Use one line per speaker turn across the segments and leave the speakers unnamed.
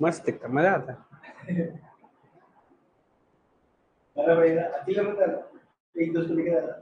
मस्त दिखता, मजा आता है। एक दोस्त लेके जा रहा।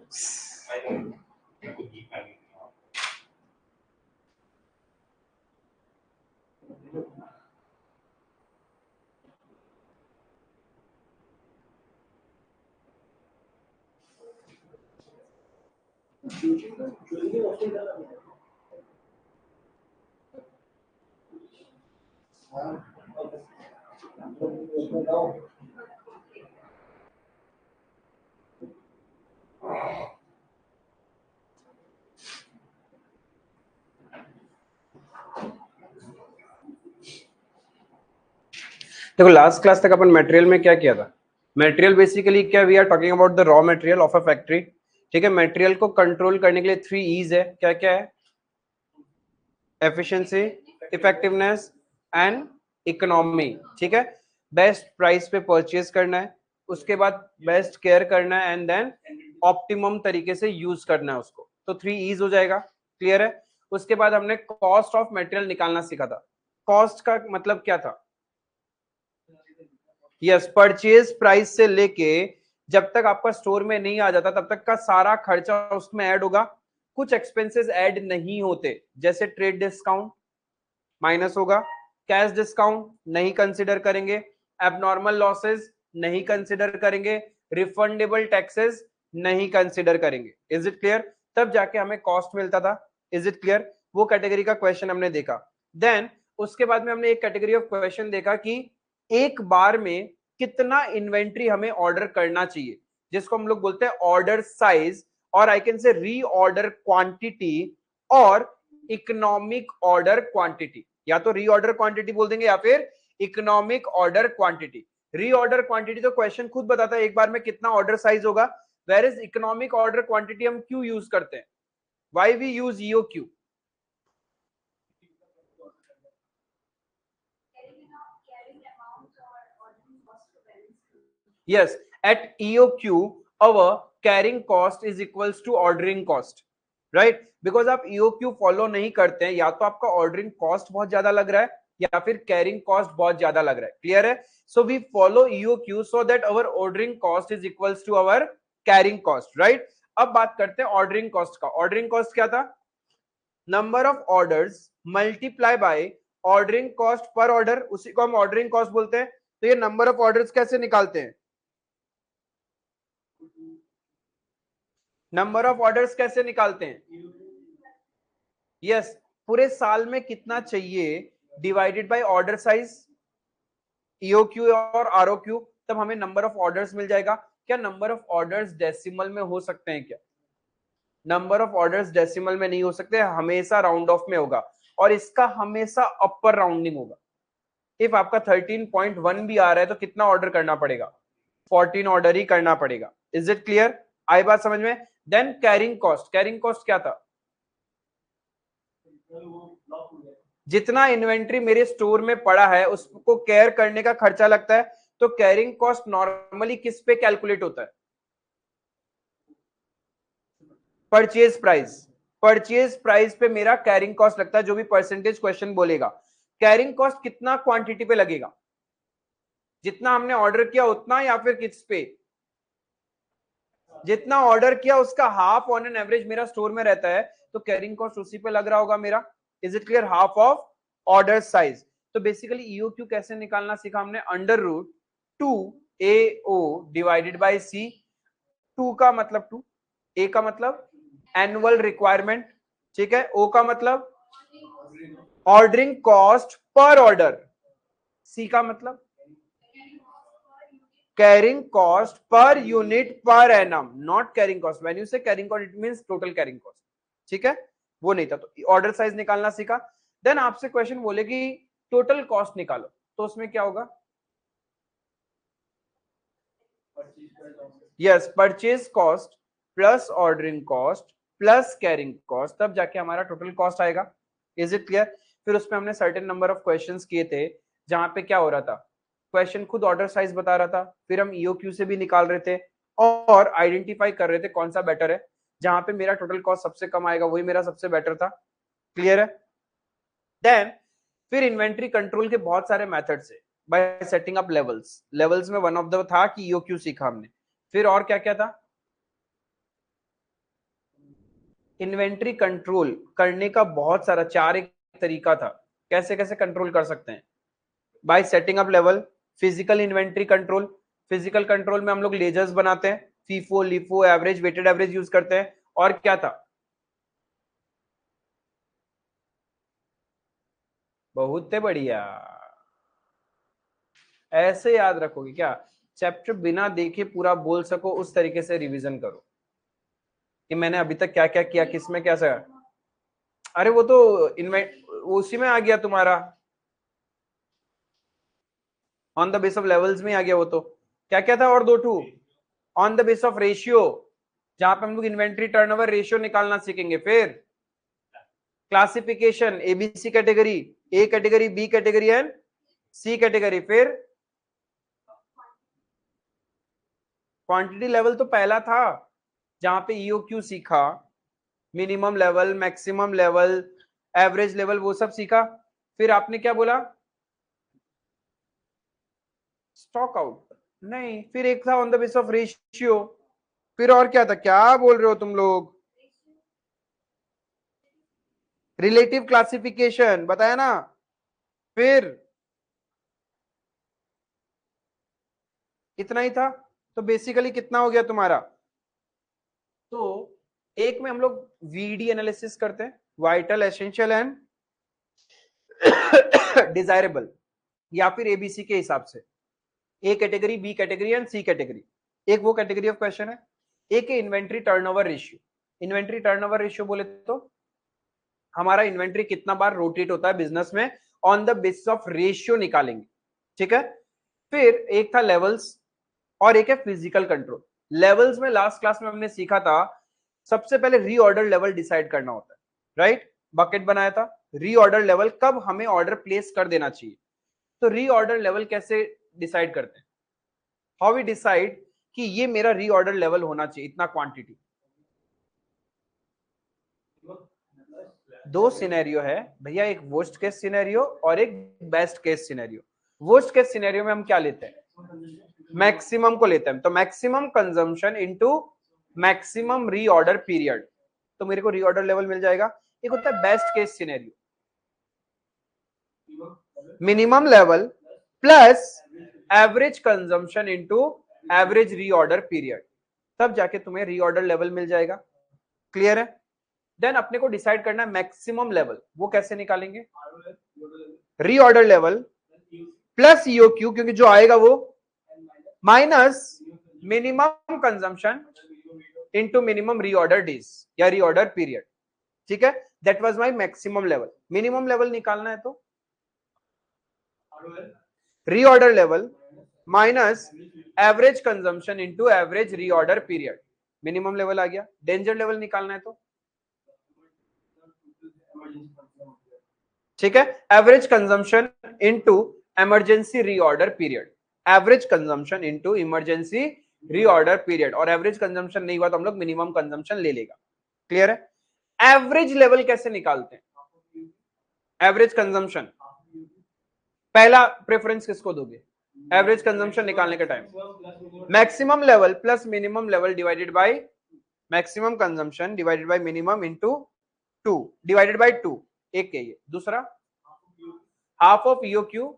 देखो लास्ट क्लास तक अपन मटेरियल में क्या किया था। मटेरियल बेसिकली क्या, we are talking about the raw material of a factory. ठीक है, मटेरियल को कंट्रोल करने के लिए 3 E's है। क्या क्या है? Efficiency, effectiveness and economy. ठीक है, बेस्ट प्राइस पे परचेज करना है, उसके बाद बेस्ट केयर करना है एंड देन ऑप्टिमम तरीके से यूज करना है उसको। तो 3 E's हो जाएगा। क्लियर है? उसके बाद हमने कॉस्ट ऑफ मटेरियल निकालना सीखा था। कॉस्ट का मतलब क्या था? यस, परचेज प्राइस से लेके जब तक आपका स्टोर में नहीं आ जाता तब तक का सारा खर्चा उसमें ऐड होगा। कुछ एक्सपेंसेस ऐड नहीं होते, जैसे ट्रेड डिस्काउंट माइनस होगा, कैश डिस्काउंट नहीं कंसिडर करेंगे, एबनॉर्मल लॉसेस नहीं कंसिडर करेंगे, रिफंडेबल टैक्सेस नहीं कंसिडर करेंगे। Is it clear? तब जाके हमें कॉस्ट मिलता था। Is it clear? वो कैटेगरी का क्वेश्चन हमने देखा। देन उसके बाद में हमने एक कैटेगरी ऑफ क्वेश्चन देखा कि एक बार में कितना इन्वेंट्री हमें ऑर्डर करना चाहिए, जिसको हम लोग बोलते हैं ऑर्डर साइज, और I can say reorder quantity और इकोनॉमिक ऑर्डर क्वांटिटी। या तो रीऑर्डर क्वांटिटी बोल देंगे या फिर economic order quantity. Reorder quantity तो क्वेश्चन खुद बताता है एक बार में कितना ऑर्डर साइज होगा, where is economic order quantity हम क्यों यूज करते हैं? Why we use EOQ? Yes, at EOQ, our carrying cost is equals to ordering cost, right? Because आप EOQ फॉलो नहीं करते हैं, या तो आपका ऑर्डरिंग कॉस्ट बहुत ज्यादा लग रहा है या फिर कैरिंग कॉस्ट बहुत ज्यादा लग रहा है। क्लियर है? So we follow EOQ so that our ordering cost is equals to our carrying cost, right? अब बात करते हैं ऑर्डरिंग कॉस्ट का। ऑर्डरिंग कॉस्ट क्या था? Number of orders multiply by ordering cost per order, उसी को हम ऑर्डरिंग कॉस्ट बोलते हैं। तो ये नंबर ऑफ ऑर्डर्स कैसे निकालते हैं? नंबर ऑफ ऑर्डर्स कैसे निकालते हैं? यस, पूरे साल में कितना चाहिए divided by order size, EOQ और आरओक्यू, तब हमें नंबर ऑफ ऑर्डर्स मिल जाएगा। क्या नंबर ऑफ ऑर्डर्स डेसिमल में हो सकते हैं क्या? नंबर ऑफ ऑर्डर्स डेसिमल में नहीं हो सकते, हमेशा राउंड ऑफ में होगा, और इसका हमेशा अपर राउंडिंग होगा। इफ आपका 13.1 भी आ रहा है तो कितना ऑर्डर करना पड़ेगा? 14 ऑर्डर ही करना पड़ेगा। Is it clear? आई बात समझ में? Then carrying cost, carrying cost क्या था? जितना इन्वेंट्री मेरे स्टोर में पड़ा है उसको केयर करने का खर्चा लगता है। तो कैरिंग कॉस्ट नॉर्मली किस पे कैलकुलेट होता है? Purchase price. परचेज प्राइस पे मेरा कैरिंग कॉस्ट लगता है, जो भी परसेंटेज क्वेश्चन बोलेगा। कैरिंग कॉस्ट कितना क्वांटिटी पे लगेगा? जितना हमने ऑर्डर किया उतना, या फिर किस पे? जितना ऑर्डर किया उसका हाफ ऑन एन एवरेज मेरा स्टोर में रहता है, तो कैरिंग कॉस्ट उसी पे लग रहा होगा मेरा। Is it clear? Half of order size. तो बेसिकली ईओक्यू कैसे निकालना सीखा हमने, under root 2AO divided by C. 2 का मतलब 2, ए का मतलब एनुअल रिक्वायरमेंट, ठीक है, ओ का मतलब ordering cost per order, C का मतलब carrying cost per unit per annum, not carrying cost. When you say carrying cost it means total carrying cost. ठीक है, वो नहीं था। तो ऑर्डर साइज निकालना सीखा। देन आपसे क्वेश्चन बोलेगी टोटल कॉस्ट निकालो, तो उसमें क्या होगा? Yes, purchase cost plus ordering cost plus carrying cost, तब जाके हमारा टोटल कॉस्ट आएगा। Is it clear? फिर उसमें हमने सर्टेन नंबर ऑफ क्वेश्चंस किए थे जहां पे क्या हो रहा था, क्वेश्चन खुद ऑर्डर साइज बता रहा था, फिर हम ईओक्यू से भी निकाल रहे थे और आइडेंटिफाई कर रहे थे कौन सा बेटर है। जहां पे मेरा टोटल कॉस्ट सबसे कम आएगा वही मेरा सबसे बेटर था। क्लियर है? देन फिर इन्वेंट्री कंट्रोल के बहुत सारे मेथड्स है bye setting up levels. Levels में वन ऑफ द था कि ईओक्यू सीखा हमने। फिर और क्या क्या था? इन्वेंट्री कंट्रोल करने का बहुत सारा चार एक तरीका था। कैसे कैसे कंट्रोल कर सकते हैं? By setting up level, physical inventory control. Physical control में हम लोग लेजर्स बनाते हैं, FIFO LIFO average weighted average use करते हैं। और क्या था? बहुत बढ़िया। ऐसे याद रखोगे क्या? चैप्टर बिना देखे पूरा बोल सको उस तरीके से रिवीजन करो कि मैंने अभी तक क्या क्या किया, किसमें कैसा। अरे वो तो इन्वेंट उसी में आ गया तुम्हारा, on the base of levels में आ गया वो तो। क्या क्या था और दो two? On the base of ratio, जहां पे हम लोग इन्वेंट्री टर्नओवर रेशियो निकालना सीखेंगे। फिर classification, ABC category, A category, B category and C category. फिर क्वांटिटी लेवल तो पहला था जहां पे ईओक्यू सीखा, minimum level, maximum level, average level, वो सब सीखा। फिर आपने क्या बोला? स्टॉक आउट नहीं, फिर एक था on the base of ratio. फिर और क्या था? क्या बोल रहे हो तुम लोग? रिलेटिव क्लासिफिकेशन बताया ना। फिर इतना ही था। तो बेसिकली कितना हो गया तुम्हारा? तो एक में हम लोग वीडी एनालिसिस करते हैं, वाइटल, एसेंशियल एंड डिजायरेबल, या फिर एबीसी के हिसाब से, A category, B category and C category. एक वो कैटेगरी ऑफ क्वेश्चन है। एक है inventory turnover ratio. Inventory turnover ratio बोले तो हमारा इन्वेंट्री कितना बार रोटेट होता है बिजनेस में, on the basis of ratio निकालेंगे। ठीक है? फिर एक था लेवल्स और एक है फिजिकल कंट्रोल। लेवल्स में लास्ट क्लास में हमने सीखा था, सबसे पहले रीऑर्डर लेवल डिसाइड करना होता है, राइट? बकेट बनाया था, रीऑर्डर लेवल कब हमें ऑर्डर प्लेस कर देना चाहिए। तो रीऑर्डर लेवल कैसे डिसाइड करते हैं? हाउ वी डिसाइड कि ये मेरा रीऑर्डर लेवल होना चाहिए इतना क्वांटिटी। दो सिनेरियो है भैया, एक वर्स्ट केस सिनेरियो और एक best case scenario. Worst case scenario में हम क्या लेते हैं? मैक्सिमम को लेते हैं। तो maximum consumption into maximum reorder period, तो मेरे को रीऑर्डर लेवल मिल जाएगा। एक होता है best case scenario, minimum level plus average consumption into average reorder period, तब जाके तुम्हें रीऑर्डर लेवल मिल जाएगा। क्लियर है? देन अपने को डिसाइड करना है मैक्सिमम लेवल, वो कैसे निकालेंगे? रीऑर्डर लेवल प्लस ईओक्यू, क्योंकि जो आएगा वो minus minimum consumption into minimum reorder days या रीऑर्डर पीरियड। ठीक है? That was my maximum level. Minimum level निकालना है तो reorder level minus average consumption into average reorder period, minimum level आ गया। डेंजर लेवल निकालना है तो ठीक है, average consumption into emergency reorder period, average consumption into emergency reorder period. और एवरेज कंजम्पशन नहीं हुआ तो हम लोग मिनिमम कंजम्पशन ले लेगा। क्लियर है? एवरेज लेवल कैसे निकालते हैं? एवरेज कंजम्पशन पहला प्रेफरेंस किसको दोगे एवरेज कंजम्पशन निकालने के time? Maximum level plus minimum level divided by maximum consumption divided by minimum into 2 divided by 2। एक है ये। दूसरा हाफ ऑफ ईओक्यू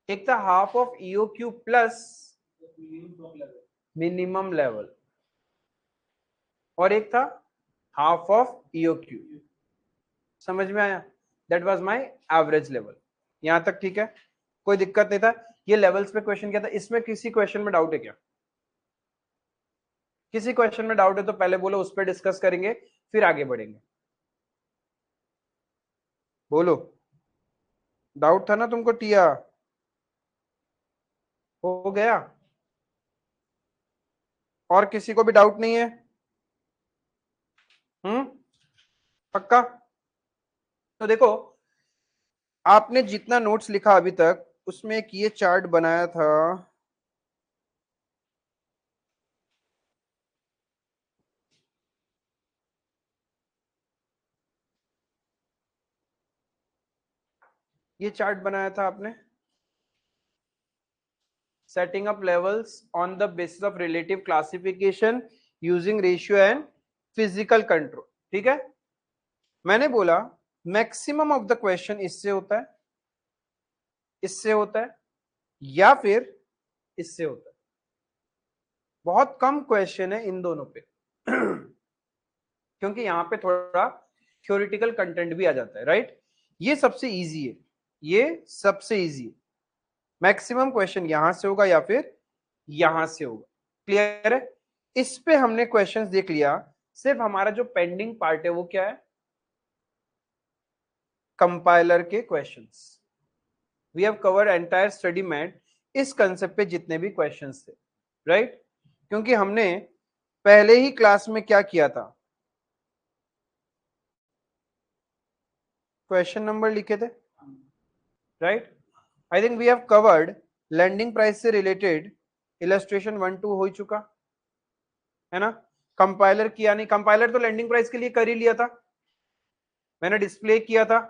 एक था half of EOQ plus minimum level और एक था हाफ ऑफ ईओक्यू। समझ में आया? That was my average level. यहां तक ठीक है? कोई दिक्कत नहीं था? ये लेवल्स पे क्वेश्चन क्या था? इसमें किसी क्वेश्चन में डाउट है क्या? किसी क्वेश्चन में डाउट है तो पहले बोलो, उस पर डिस्कस करेंगे फिर आगे बढ़ेंगे। बोलो, डाउट था ना तुमको टिया? हो गया? और किसी को भी डाउट नहीं है? पक्का? तो देखो, आपने जितना नोट्स लिखा अभी तक उसमें एक ये चार्ट बनाया था, ये चार्ट बनाया था आपने, setting up levels on the basis of relative classification using ratio and physical control। ठीक है, मैंने बोला मैक्सिमम ऑफ द क्वेश्चन इससे होता है, इससे होता है, या फिर इससे होता है। बहुत कम क्वेश्चन है इन दोनों पे क्योंकि यहां पे थोड़ा थ्योरेटिकल कंटेंट भी आ जाता है, राइट। ये सबसे इजी है, ये सबसे इजी है। मैक्सिमम क्वेश्चन यहां से होगा या फिर यहां से होगा। क्लियर है, इस पे हमने क्वेश्चंस देख लिया। सिर्फ हमारा जो पेंडिंग पार्ट है वो क्या है, कंपाइलर के questions. We have covered entire study mat इस कंसेप्ट पे जितने भी क्वेश्चंस थे, राइट। क्योंकि हमने पहले ही क्लास में क्या किया था, क्वेश्चन नंबर लिखे थे, right. I think we have covered landing price से रिलेटेड इलस्ट्रेशन 1-2 हो चुका है ना। कंपाइलर किया नहीं, कंपाइलर तो लैंडिंग प्राइस के लिए कर ही लिया था, मैंने डिस्प्ले किया था।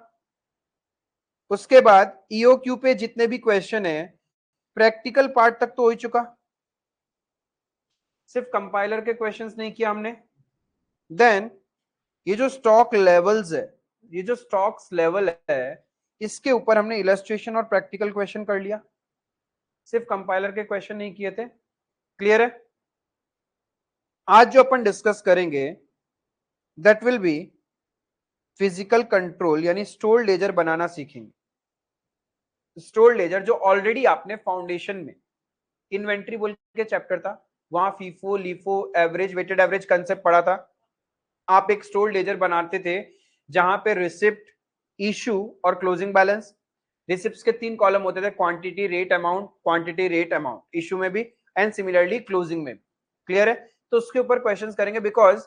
उसके बाद ईओक्यू पे जितने भी क्वेश्चन है प्रैक्टिकल पार्ट तक तो हो ही चुका, सिर्फ कंपाइलर के क्वेश्चंस नहीं किया हमने। देन ये जो स्टॉक लेवल्स है, ये जो स्टॉक्स लेवल है, इसके ऊपर हमने इलस्ट्रेशन और प्रैक्टिकल क्वेश्चन कर लिया, सिर्फ कंपाइलर के क्वेश्चन नहीं किए थे। क्लियर है, आज जो अपन डिस्कस करेंगे that will be physical control, यानी स्टोर लेजर बनाना सीखेंगे। स्टोर लेजर जो ऑलरेडी आपने फाउंडेशन में इन्वेंट्री बोल के चैप्टर था, वहां FIFO LIFO average weighted average concept पढ़ा था। आप एक स्टोर लेजर बनाते थे जहां पे रिसिप्ट, इशू और क्लोजिंग बैलेंस, रिसिप्ट्स के 3 कॉलम होते थे, quantity rate amount, quantity rate amount, issue में भी एंड सिमिलरली क्लोजिंग में भी। क्लियर है, तो उसके ऊपर क्वेश्चंस करेंगे। बिकॉज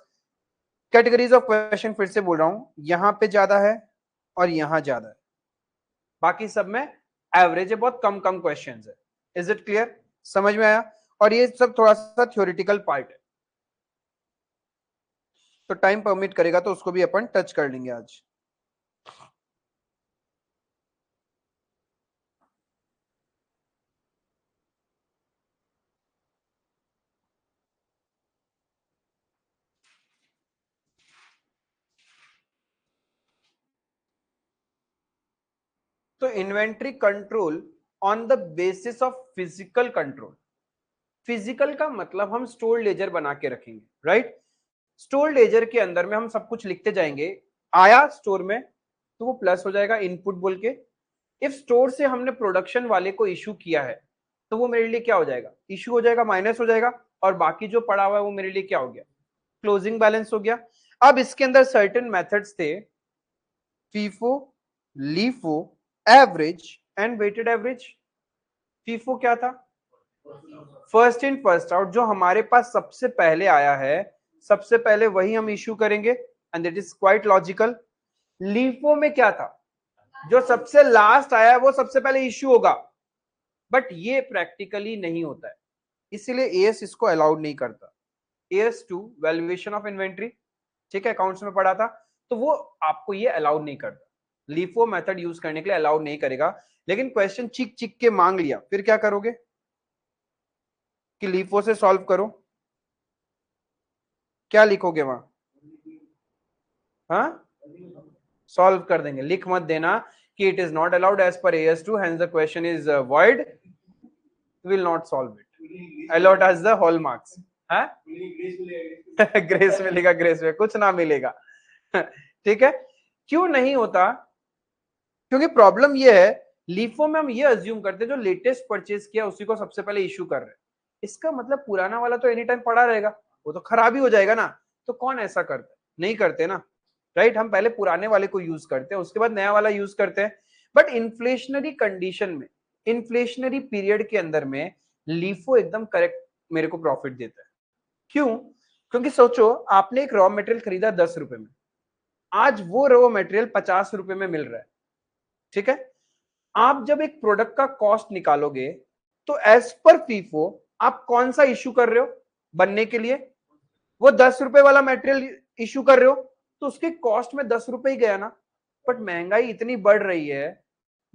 कैटेगरीज ऑफ क्वेश्चन फिर से बोल रहा हूं, यहां पे ज्यादा है और यहां ज्यादा है, बाकी सब में एवरेज है, बहुत कम कम क्वेश्चन है। इज इट क्लियर, समझ में आया। और ये सब थोड़ा सा थ्योरेटिकल पार्ट है, तो टाइम परमिट करेगा तो उसको भी अपन टच कर लेंगे आज। तो inventory control on the basis of physical control. Physical का मतलब हम स्टोर लेजर बना के रखेंगे, राइट। स्टोर लेजर के अंदर में हम सब कुछ लिखते जाएंगे, आया स्टोर में तो वो प्लस हो जाएगा इनपुट बोल के। इफ स्टोर से हमने प्रोडक्शन वाले को इशू किया है तो वो मेरे लिए क्या हो जाएगा, इशू हो जाएगा, माइनस हो जाएगा, और बाकी जो पड़ा हुआ है वो मेरे लिए क्या हो गया, क्लोजिंग बैलेंस हो गया। अब इसके अंदर सर्टेन मेथड्स थे, FIFO, LIFO, average and weighted average. FIFO क्या था, फर्स्ट इन फर्स्ट आउट, जो हमारे पास सबसे पहले आया है सबसे पहले वही हम इशू करेंगे, and that is quite logical. LIFO में क्या था, जो सबसे लास्ट आया है वो सबसे पहले इशू होगा, बट ये प्रैक्टिकली नहीं होता है, इसीलिए एएस इसको अलाउड नहीं करता। AS2 वैल्यूएशन ऑफ इन्वेंट्री, ठीक है, अकाउंट्स में पढ़ा था, तो वो आपको ये अलाउड नहीं करता, लीफो मेथड यूज करने के लिए अलाउड नहीं करेगा। लेकिन क्वेश्चन चिक चिक के मांग लिया, फिर क्या करोगे कि लीफो से सॉल्व करो, क्या लिखोगे वहां, हाँ सॉल्व कर देंगे, लिख मत देना कि it is not allowed as per AS2 hence the question is void, will not solve it, allot as the hall marks। हाँ ग्रेस मिलेगा, ग्रेस में कुछ ना मिलेगा ठीक है, क्यों नहीं होता, क्योंकि प्रॉब्लम ये है, लीफो में हम ये अज्यूम करते हैं जो लेटेस्ट परचेज किया उसी को सबसे पहले इशू कर रहे हैं, इसका मतलब पुराना वाला तो एनी टाइम पड़ा रहेगा, वो तो खराब ही हो जाएगा ना। तो कौन ऐसा करता है, नहीं करते ना, राइट। हम पहले पुराने वाले को यूज करते हैं, उसके बाद नया वाला यूज करते हैं। बट इन्फ्लेशनरी कंडीशन में, इन्फ्लेशनरी पीरियड के अंदर में लीफो एकदम करेक्ट मेरे को प्रॉफिट देता है। क्यों, क्योंकि सोचो आपने एक रॉ मटेरियल खरीदा 10 में, आज वो रॉ मटेरियल 50 रुपए में मिल रहा है, ठीक है। आप जब एक प्रोडक्ट का कॉस्ट निकालोगे तो एज पर फीफो आप कौन सा इश्यू कर रहे हो बनने के लिए? वो 10 रुपए वाला मटेरियल इश्यू कर रहे हो तो उसके कॉस्ट में 10 रुपए ही गया ना। बट महंगाई इतनी बढ़ रही है,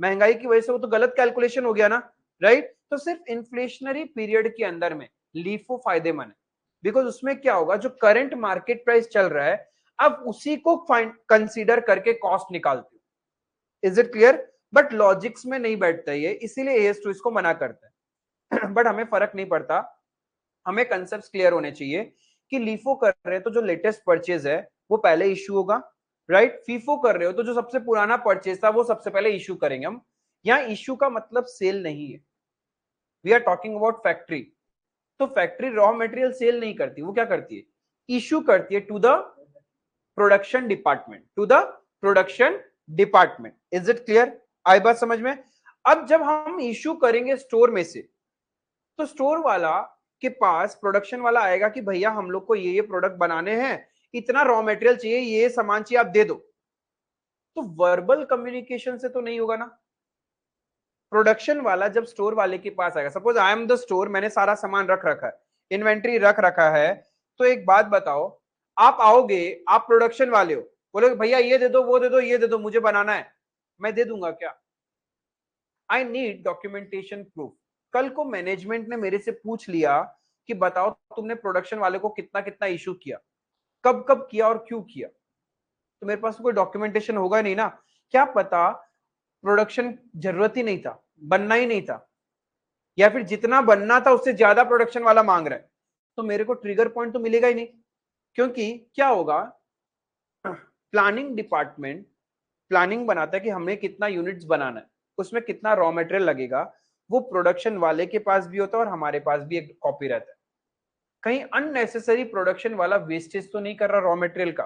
महंगाई की वजह से वो तो गलत कैलकुलेशन हो गया ना, राइट? तो सिर्फ इन्फ्लेशनरी पीरियड के अंदर में लीफो फायदेमंद है, बिकॉज उसमें क्या होगा, जो करंट मार्केट प्राइस चल रहा है अब उसी को कंसीडर करके कॉस्ट निकालते हो। Is it clear? But logics में नहीं बैठता ये, इसीलिए एएस2 इसको मना करता है। बट हमें फर्क नहीं पड़ता, हमें कंसेप्ट क्लियर होने चाहिए कि लीफो कर रहे हैं तो जो लेटेस्ट परचेज है वो पहले इश्यू होगा, राइट? फीफो कर रहे हो तो जो सबसे पुराना परचेज था वो सबसे पहले इश्यू करेंगे हम। यहाँ इश्यू का मतलब सेल नहीं है, we are talking about factory. तो फैक्ट्री रॉ मटेरियल सेल नहीं करती, वो क्या करती है, इश्यू करती है to the production department, to the production department. Is it clear? आई बात समझ में? अब जब हम इश्यू करेंगे स्टोर में से तो स्टोर वाला के पास प्रोडक्शन वाला आएगा कि भैया हम लोग को ये प्रोडक्ट बनाने हैं, इतना रॉ मटेरियल चाहिए, ये सामान चाहिए, आप दे दो। तो वर्बल कम्युनिकेशन से तो नहीं होगा ना। प्रोडक्शन वाला जब स्टोर वाले के पास आएगा, suppose I am the store, मैंने सारा सामान रख रखा है, इन्वेंट्री रख रखा है, तो एक बात बताओ, आप आओगे, आप प्रोडक्शन वाले हो, बोलोगे भैया ये दे दो, वो दे दो, ये दे दो, मुझे बनाना है, मैं दे दूंगा क्या? I need documentation proof. कल को मैनेजमेंट ने मेरे से पूछ लिया कि बताओ तुमने प्रोडक्शन वाले को कितना कितना इशू किया, कब कब किया और क्यों किया, तो मेरे पास कोई डॉक्यूमेंटेशन होगा नहीं ना। क्या पता प्रोडक्शन जरूरत ही नहीं था, बनना ही नहीं था, या फिर जितना बनना था उससे ज्यादा प्रोडक्शन वाला मांग रहा है, तो मेरे को ट्रिगर पॉइंट तो मिलेगा ही नहीं। क्योंकि क्या होगा, प्लानिंग डिपार्टमेंट प्लानिंग बनाता है कि हमें कितना यूनिट्स बनाना है, उसमें कितना रॉ मटेरियल लगेगा, वो प्रोडक्शन वाले के पास भी होता है और हमारे पास भी एक कॉपी रहता है। कहीं अननेसेसरी प्रोडक्शन वाला वेस्टेज तो नहीं कर रहा रॉ मटेरियल का,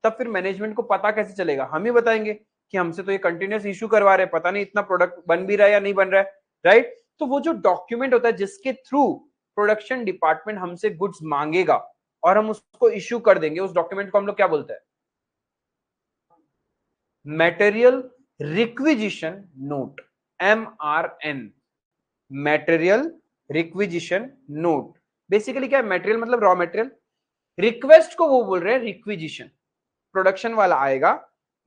तब फिर मैनेजमेंट को पता कैसे चलेगा? हम ही बताएंगे कि हमसे तो ये कंटिन्यूस इशू करवा रहे हैं, पता नहीं इतना प्रोडक्ट बन भी रहा है या नहीं बन रहा है, राइट? तो वो जो डॉक्यूमेंट होता है जिसके थ्रू प्रोडक्शन डिपार्टमेंट हमसे गुड्स मांगेगा और हम उसको इश्यू कर देंगे, उस डॉक्यूमेंट को हम लोग क्या बोलते हैं? Material requisition note, MRN, material requisition note. Basically क्या है, मटेरियल मतलब रॉ मटेरियल, रिक्वेस्ट को वो बोल रहे हैं रिक्विजिशन। प्रोडक्शन वाला आएगा,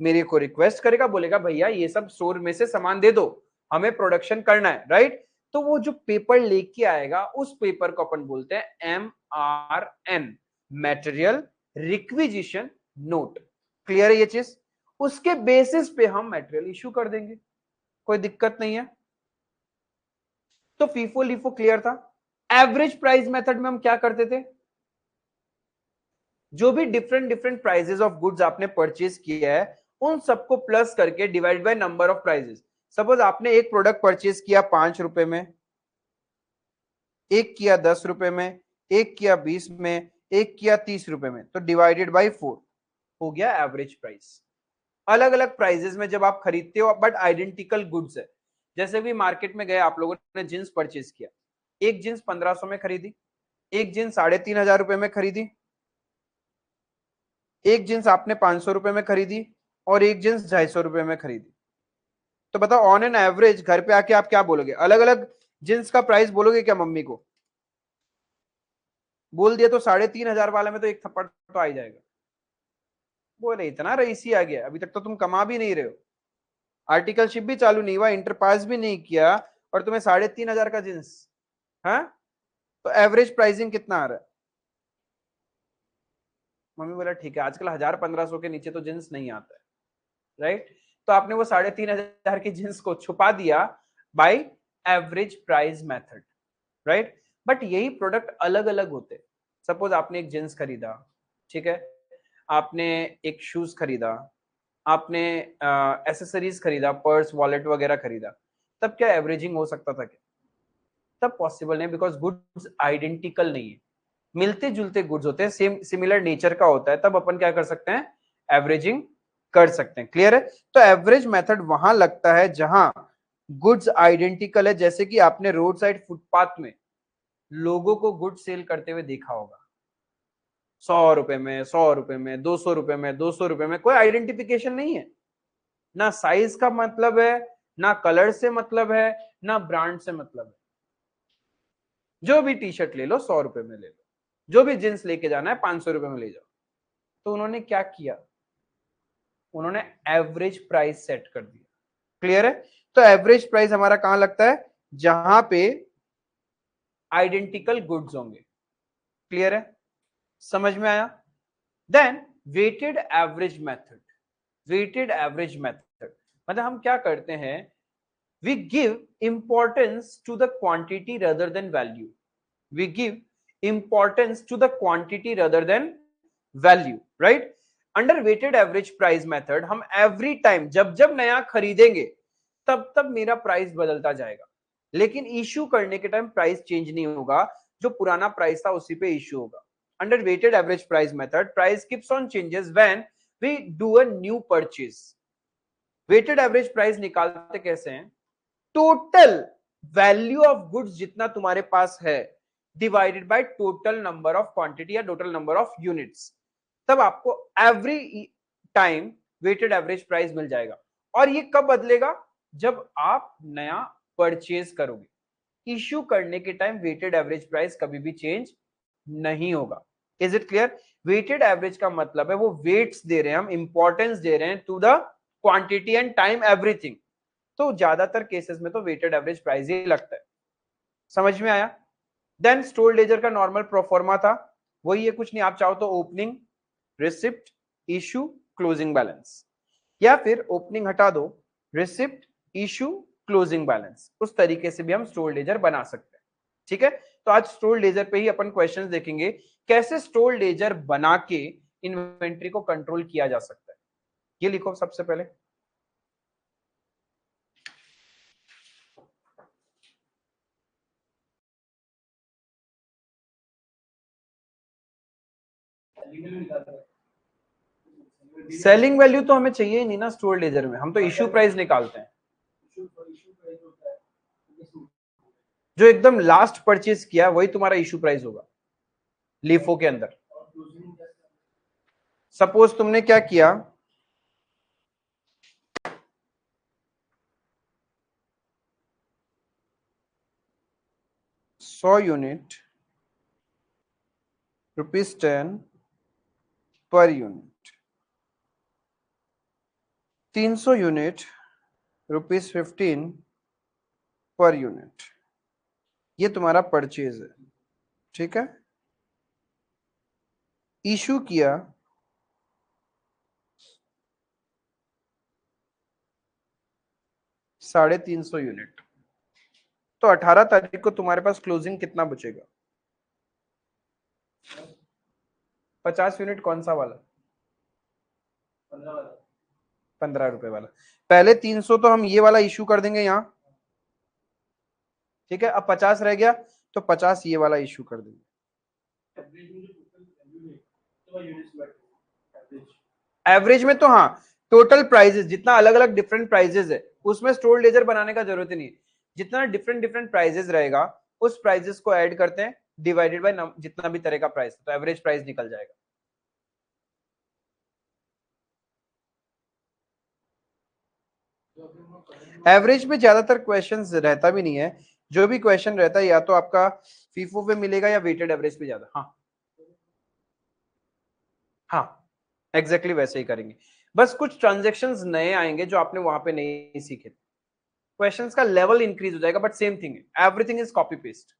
मेरे को रिक्वेस्ट करेगा, बोलेगा भैया ये सब स्टोर में से सामान दे दो, हमें प्रोडक्शन करना है, राइट? तो वो जो पेपर लेके आएगा उस पेपर को अपन बोलते हैं MRN, material requisition note. Clear है ये चीज? उसके बेसिस पे हम मटेरियल इशू कर देंगे, कोई दिक्कत नहीं है। तो फीफो लीफो क्लियर था। एवरेज प्राइस मेथड में हम क्या करते थे, जो भी different different prices of goods आपने परचेज किया है उन सबको प्लस करके divide by number of prices. Suppose आपने एक प्रोडक्ट परचेज किया 5 रुपए में, एक किया 10 रुपए में, एक किया 20 में, एक किया 30 रुपए में, तो डिवाइडेड बाई 4 हो गया एवरेज प्राइस। अलग अलग प्राइजेस में जब आप खरीदते हो बट आइडेंटिकल गुड्स है, जैसे भी मार्केट में गए आप लोगों ने जींस परचेज किया, एक जींस 1500 में खरीदी, एक जींस 3500 में खरीदी, एक जींस आपने 500 रुपए में खरीदी और एक जींस 250 रुपए में खरीदी। तो बताओ ऑन एन एवरेज घर पे आके आप क्या बोलोगे? अलग अलग जींस का प्राइस बोलोगे क्या मम्मी को? बोल दिया तो 3500 वाले में तो एक थप्पड़ तो आ ही जाएगा। बोले इतना रईसी आ गया, अभी तक तो तुम कमा भी नहीं रहे हो, आर्टिकलशिप भी चालू नहीं हुआ, इंटर पास भी नहीं किया, और तुम्हें 3500 का जींस। हाँ, तो एवरेज प्राइसिंग कितना आ रहा है? मम्मी बोला ठीक है, आजकल 1000-1500 के नीचे तो जींस नहीं आता है, राइट? तो आपने वो 3500 की जींस को छुपा दिया by average price method, right? But यही प्रोडक्ट अलग अलग होते। सपोज आपने एक जींस खरीदा, ठीक है, आपने एक शूज खरीदा, आपने एसेसरीज खरीदा, पर्स वॉलेट वगैरह खरीदा, तब क्या एवरेजिंग हो सकता था क्या? तब पॉसिबल नहीं, बिकॉज गुड्स आइडेंटिकल नहीं है, मिलते जुलते गुड्स होते हैं, सेम सिमिलर नेचर का होता है, तब अपन क्या कर सकते हैं, एवरेजिंग कर सकते हैं। क्लियर है? तो एवरेज मेथड वहां लगता है जहां गुड्स आइडेंटिकल है, जैसे कि आपने रोड साइड फुटपाथ में लोगों को गुड सेल करते हुए देखा होगा, 100 रुपए में, 100 रुपए में, 200 रुपए में, 200 रुपए में, कोई आइडेंटिफिकेशन नहीं है ना, साइज का मतलब है ना कलर से मतलब है, ना ब्रांड से मतलब है। जो भी टी शर्ट ले लो 100 रुपए में ले लो, जो भी जींस लेके जाना है 500 रुपए में ले जाओ। तो उन्होंने क्या किया, उन्होंने एवरेज प्राइस सेट कर दिया। क्लियर है? तो एवरेज प्राइस हमारा कहां लगता है, जहां पे आइडेंटिकल गुड्स होंगे। क्लियर है? समझ में आया? Then weighted average method. Weighted average method मतलब हम क्या करते हैं, we give importance to the quantity rather than value. we give importance to the quantity rather than value, right? Under weighted average price method हम every time जब जब नया खरीदेंगे तब तब मेरा प्राइस बदलता जाएगा, लेकिन इश्यू करने के टाइम प्राइस चेंज नहीं होगा, जो पुराना प्राइस था उसी पे इश्यू होगा। Under weighted average price method price keeps on changes when we do a new purchase. Weighted average price निकालते कैसे हैं, टोटल वैल्यू ऑफ गुड्स जितना तुम्हारे पास है divided by total number of quantity या टोटल नंबर ऑफ यूनिट्स, तब आपको every time weighted average price मिल जाएगा। और ये कब बदलेगा, जब आप नया परचेज करोगे। इश्यू करने के टाइम वेटेड एवरेज प्राइस कभी भी चेंज नहीं होगा। Is it clear? Weighted average का मतलब है वो वेट्स दे रहे हैं, हम इंपॉर्टेंस दे रहे हैं to the quantity and time everything. तो ज्यादातर केसेस में तो वेटेड एवरेज प्राइस ही लगता है। समझ में आया? देन स्टोर लेजर का नॉर्मल प्रोफॉर्मा था, वही है, कुछ नहीं। आप चाहो तो opening, receipt, issue, closing balance, या फिर ओपनिंग हटा दो, रिसिप्ट, इशू, क्लोजिंग बैलेंस, उस तरीके से भी हम स्टोर लेजर बना सकते हैं। ठीक है? तो आज स्टोर लेजर पे ही अपन क्वेश्चंस देखेंगे, कैसे स्टोर लेजर बना के इन्वेंट्री को कंट्रोल किया जा सकता है। ये लिखो सबसे पहले। सेलिंग वैल्यू तो हमें चाहिए ही नहीं ना स्टोर लेजर में, हम तो इश्यू प्राइस निकालते हैं। जो एकदम लास्ट परचेज किया वही तुम्हारा इश्यू प्राइस होगा लीफो के अंदर। सपोज तुमने क्या किया, ₹100 ₹10 per unit, 300 unit ₹15 per unit, ये तुम्हारा परचेज है। ठीक है? इशू किया 350 यूनिट, तो 18 तारीख को तुम्हारे पास क्लोजिंग कितना बचेगा, 50 यूनिट। कौन सा वाला? 15 रुपए वाला। पहले 300 तो हम ये वाला इशू कर देंगे यहाँ। ठीक है? अब 50 रह गया, तो 50 ये वाला इशू कर देंगे। एवरेज में तो हाँ, टोटल प्राइजेस जितना अलग अलग डिफरेंट प्राइजेस है उसमें स्टोर लेजर बनाने का जरूरत ही नहीं है। जितना डिफरेंट डिफरेंट प्राइजेस रहेगा उस प्राइजेस को ऐड करते हैं, डिवाइडेड बाय जितना भी तरह का प्राइस, तो एवरेज प्राइस निकल जाएगा। एवरेज में ज्यादातर क्वेश्चंस रहता भी नहीं है, जो भी क्वेश्चन रहता है या तो आपका फीफो पे मिलेगा या वेटेड एवरेज पे ज्यादा। हाँ हाँ, एग्जैक्टली वैसे ही करेंगे, बस कुछ ट्रांजेक्शन्स नए आएंगे जो आपने वहां पे नहीं सीखे। क्वेश्चंस का लेवल इंक्रीज हो जाएगा, बट सेम थिंग है, एवरीथिंग इज कॉपी पेस्ट।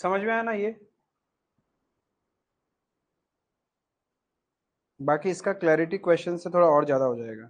समझ में आया ना ये? बाकी इसका क्लैरिटी क्वेश्चन से थोड़ा और ज्यादा हो जाएगा।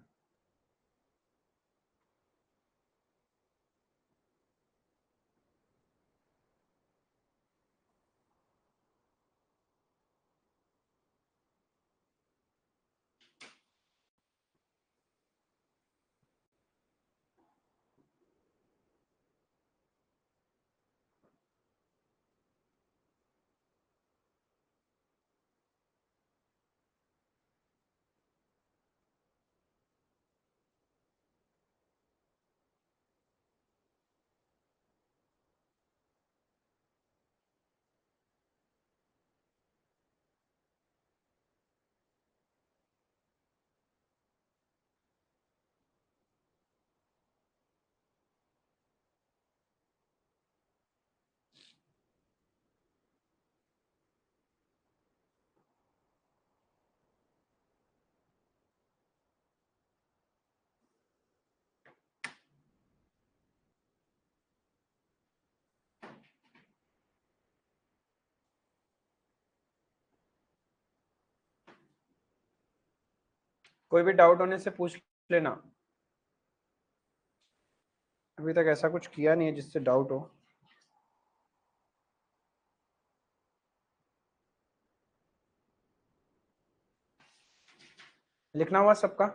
कोई भी डाउट होने से पूछ लेना। अभी तक ऐसा कुछ किया नहीं है जिससे डाउट हो। लिखना हुआ सबका?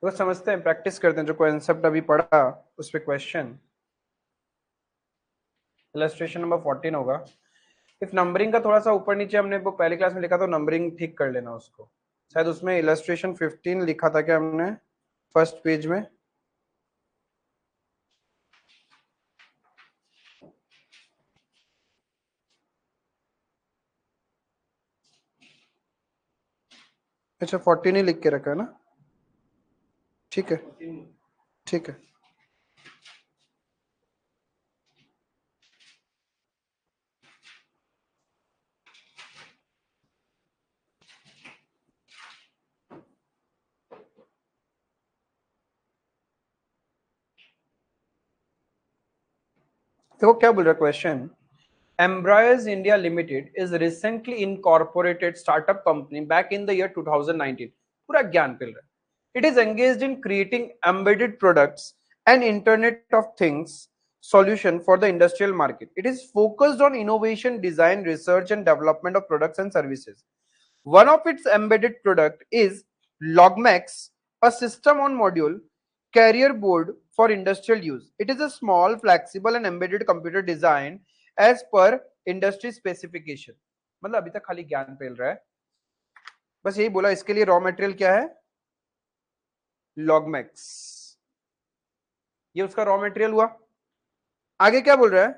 तो समझते हैं, प्रैक्टिस करते हैं जो कॉन्सेप्ट अभी पढ़ा उस पे क्वेश्चन। इलस्ट्रेशन नंबर 14 होगा। इफ नंबरिंग का थोड़ा सा ऊपर नीचे हमने वो पहली क्लास में लिखा, तो नंबरिंग ठीक कर लेना उसको। शायद उसमें इलस्ट्रेशन 15 लिखा था क्या हमने फर्स्ट पेज में? अच्छा 14 ही लिख के रखा है ना? ठीक है, ठीक है। देखो क्या बोल रहा है question. Embraers India Limited is recently incorporated startup company back in the year 2019. पूरा ज्ञान मिल रहा है। It is engaged in creating embedded products and Internet of Things solution for the industrial market. It is focused on innovation, design, research, and development of products and services. One of its embedded product is Logmax, a system on module carrier board for industrial use. It is a small, flexible and embedded computer designed as per industry specification. मतलब अभी तक खाली ज्ञान फैल रहा है, बस यही बोला। इसके लिए रॉ मटेरियल क्या है? लॉगमैक्स, ये उसका रॉ मटेरियल हुआ। आगे क्या बोल रहा है?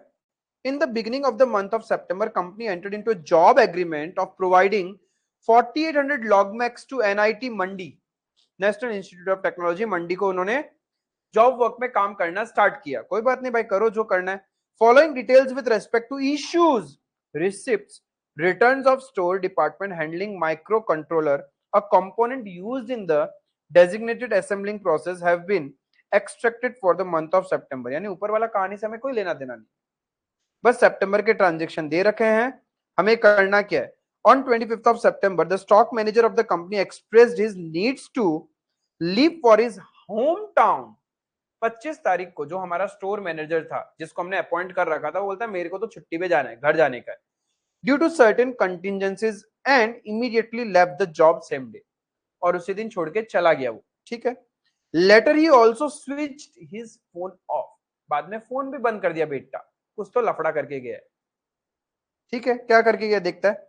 In the beginning of the month of September, company entered into a job agreement of providing 4800 logmax to NIT Mandi, National Institute of Technology Mandi को उन्होंने जॉब वर्क में काम करना स्टार्ट किया। कोई बात नहीं भाई, करो जो करना है। Following details with respect to issues, receipts, returns of store department handling micro controller, a component used in the designated assembling process have been extracted for the month of September. यानी ऊपर वाला कहानी से हमें कोई लेना देना नहीं, बस सितंबर के ट्रांजैक्शन दे रखे हैं, हमें करना क्या है। On 25th of September, the stock manager of the company expressed his needs to leave for his hometown. 25 तारीख को जो हमारा स्टोर मैनेजर था, जिसको हमने अपॉइंट कर रखा था, वो बोलता है मेरे को तो छुट्टी पे जाना है, घर जाने का है, due to certain contingencies, and immediately left the job same day, और उसी दिन छोड़ के चला गया वो। ठीक है। Later he also switched his phone off, बाद में फोन भी बंद कर दिया बेटा, कुछ तो लफड़ा करके गया है। ठीक है, क्या करके गया देखता है।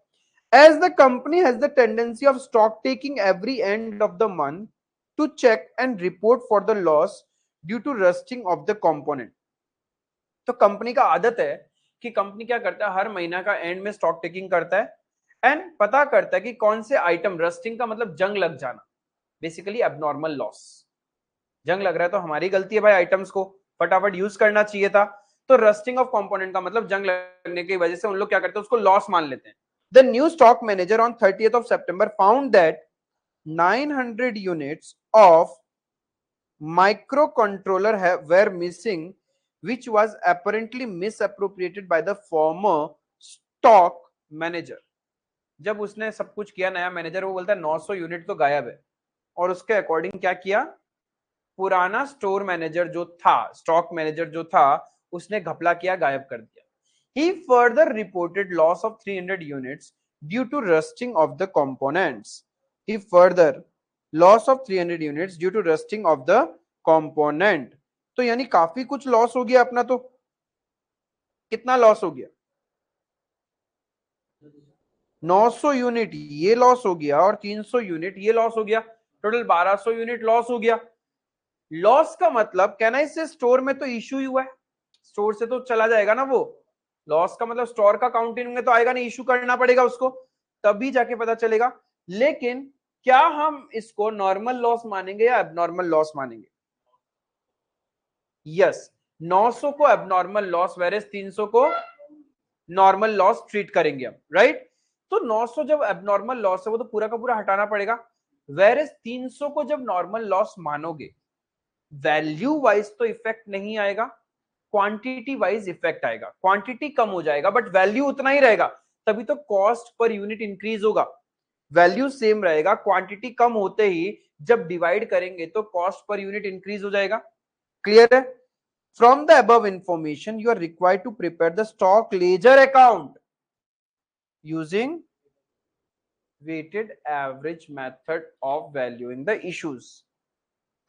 As the company has the tendency of stock taking every end of the month to check and report for the loss due to rusting of the component. तो कंपनी का आदत है कि कंपनी क्या करता है, हर महीना का एंड में स्टॉक टेकिंग करता है एंड पता करता है कि कौन से आइटम, रस्टिंग का मतलब जंग लग जाना, बेसिकली एबनॉर्मल लॉस। जंग लग रहा है तो हमारी गलती है भाई, आइटम्स को फटाफट यूज करना चाहिए था। तो रस्टिंग ऑफ कंपोनेंट का मतलब जंग लगने की वजह से उन लोग क्या करते हैं, उसको लॉस मान लेते हैं। The new stock manager on 30th of September found that 900 units of microcontroller were missing, which was apparently misappropriated by the former stock manager. जब उसने सब कुछ किया नया मैनेजर, वो बोलता है 900 यूनिट तो गायब है, और उसके अकॉर्डिंग क्या किया, पुराना स्टोर मैनेजर जो था, स्टॉक मैनेजर जो था, उसने घपला किया, गायब कर दिया। He further reported loss of 300 units due to rusting of the components. He further loss of 300 units due to rusting of the component. तो यानी काफी कुछ लॉस हो गया अपना। तो कितना लॉस हो गया, 900 यूनिट ये लॉस हो गया और 300 यूनिट ये लॉस हो गया, टोटल 1200 यूनिट लॉस हो गया। लॉस का मतलब कहना इससे स्टोर में तो इशू ही हुआ है, स्टोर से तो चला जाएगा ना वो। लॉस का मतलब स्टोर का काउंटिंग में तो आएगा नहीं, इशू करना पड़ेगा उसको, तभी जाके पता चलेगा। लेकिन क्या हम इसको नॉर्मल लॉस मानेंगे या एबनॉर्मल लॉस मानेंगे? यस, 900 को एबनॉर्मल लॉस वेरेस 300 को नॉर्मल लॉस ट्रीट करेंगे हम, राइट। तो 900 जब एबनॉर्मल लॉस है वो तो पूरा का पूरा हटाना पड़ेगा, वेरेस 300 को जब नॉर्मल लॉस मानोगे, वैल्यू वाइज तो इफेक्ट नहीं आएगा, क्वांटिटी वाइज इफेक्ट आएगा। क्वांटिटी कम हो जाएगा बट वैल्यू उतना ही रहेगा, तभी तो कॉस्ट पर यूनिट इंक्रीज होगा। वैल्यू सेम रहेगा, क्वांटिटी कम होते ही जब डिवाइड करेंगे तो कॉस्ट पर यूनिट इंक्रीज हो जाएगा। क्लियर है? From the above information you are required to prepare the stock ledger account using weighted average method of valuing the issues.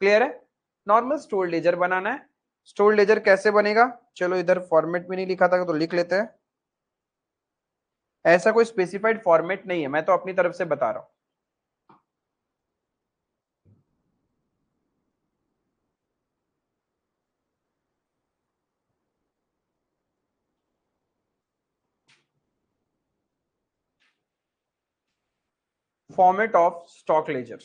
Clear है? Normal store ledger बनाना है। Store laser कैसे बनेगा, चलो इधर फॉर्मेट में नहीं लिखा था तो लिख लेते हैं। ऐसा कोई स्पेसिफाइड फॉर्मेट नहीं है, मैं तो अपनी तरफ से बता रहा हूं। फॉर्मेट ऑफ स्टॉक लेजर,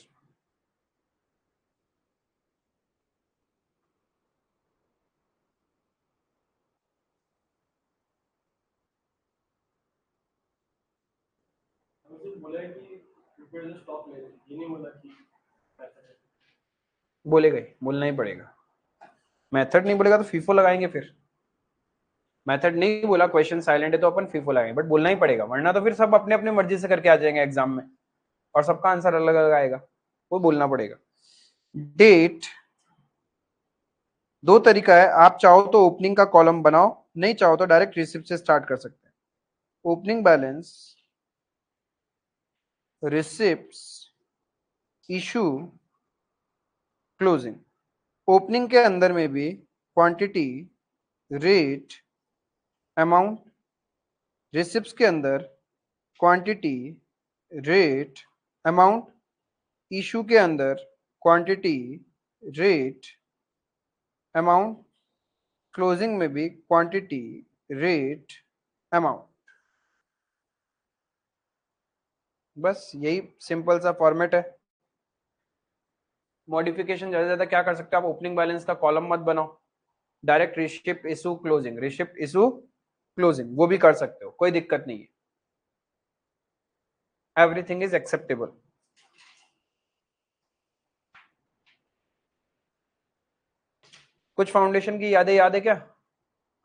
बोलेगा ही, बोलना ही पड़ेगा। मेथड नहीं बोलेगा तो फीफो लगाएंगे फिर। मेथड नहीं बोला, क्वेश्चन साइलेंट है तो अपन फीफो लगाएंगे, बट बोलना ही पड़ेगा, वरना तो फिर सब अपने अपने मर्जी से करके आ जाएंगे एग्जाम में और सबका आंसर अलग अलग आएगा, वो बोलना पड़ेगा। डेट, दो तरीका है, आप चाहो तो ओपनिंग का कॉलम बनाओ, नहीं चाहो तो डायरेक्ट रिसिप्ट से स्टार्ट कर सकते हैं। Opening balance, receipts, issue, closing. Opening के अंदर में भी क्वांटिटी, रेट, अमाउंट, रिसिप्ट्स के अंदर क्वांटिटी, रेट, अमाउंट, इशू के अंदर क्वांटिटी, रेट, अमाउंट, क्लोजिंग में भी क्वांटिटी, रेट, अमाउंट। बस यही सिंपल सा फॉर्मेट है। मॉडिफिकेशन ज्यादा ज्यादा क्या कर सकते हो आप, ओपनिंग बैलेंस का कॉलम मत बनाओ, direct receipt issue closing, receipt issue closing, वो भी कर सकते हो, कोई दिक्कत नहीं है, एवरीथिंग इज एक्सेप्टेबल। कुछ फाउंडेशन की यादें याद है क्या,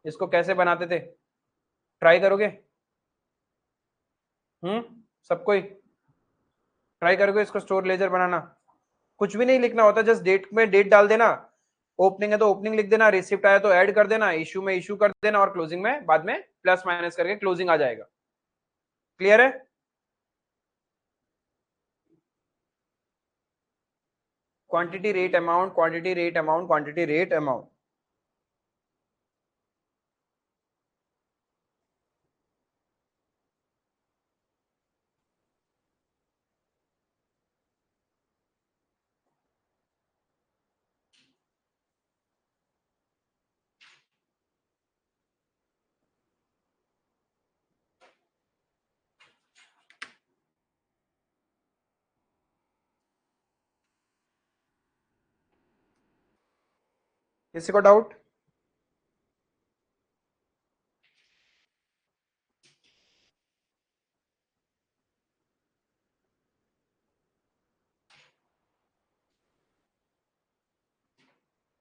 इसको कैसे बनाते थे, ट्राई करोगे? सबको ही ट्राई करोगे इसको स्टोर लेजर बनाना? कुछ भी नहीं लिखना होता, जस्ट डेट में डेट डाल देना, ओपनिंग है तो ओपनिंग लिख देना, रिसिप्ट आया तो ऐड कर देना, इशू में इशू कर देना, और क्लोजिंग में बाद में प्लस माइनस करके क्लोजिंग आ जाएगा। क्लियर है? Quantity rate amount, quantity rate amount, quantity rate amount. किसी को डाउट?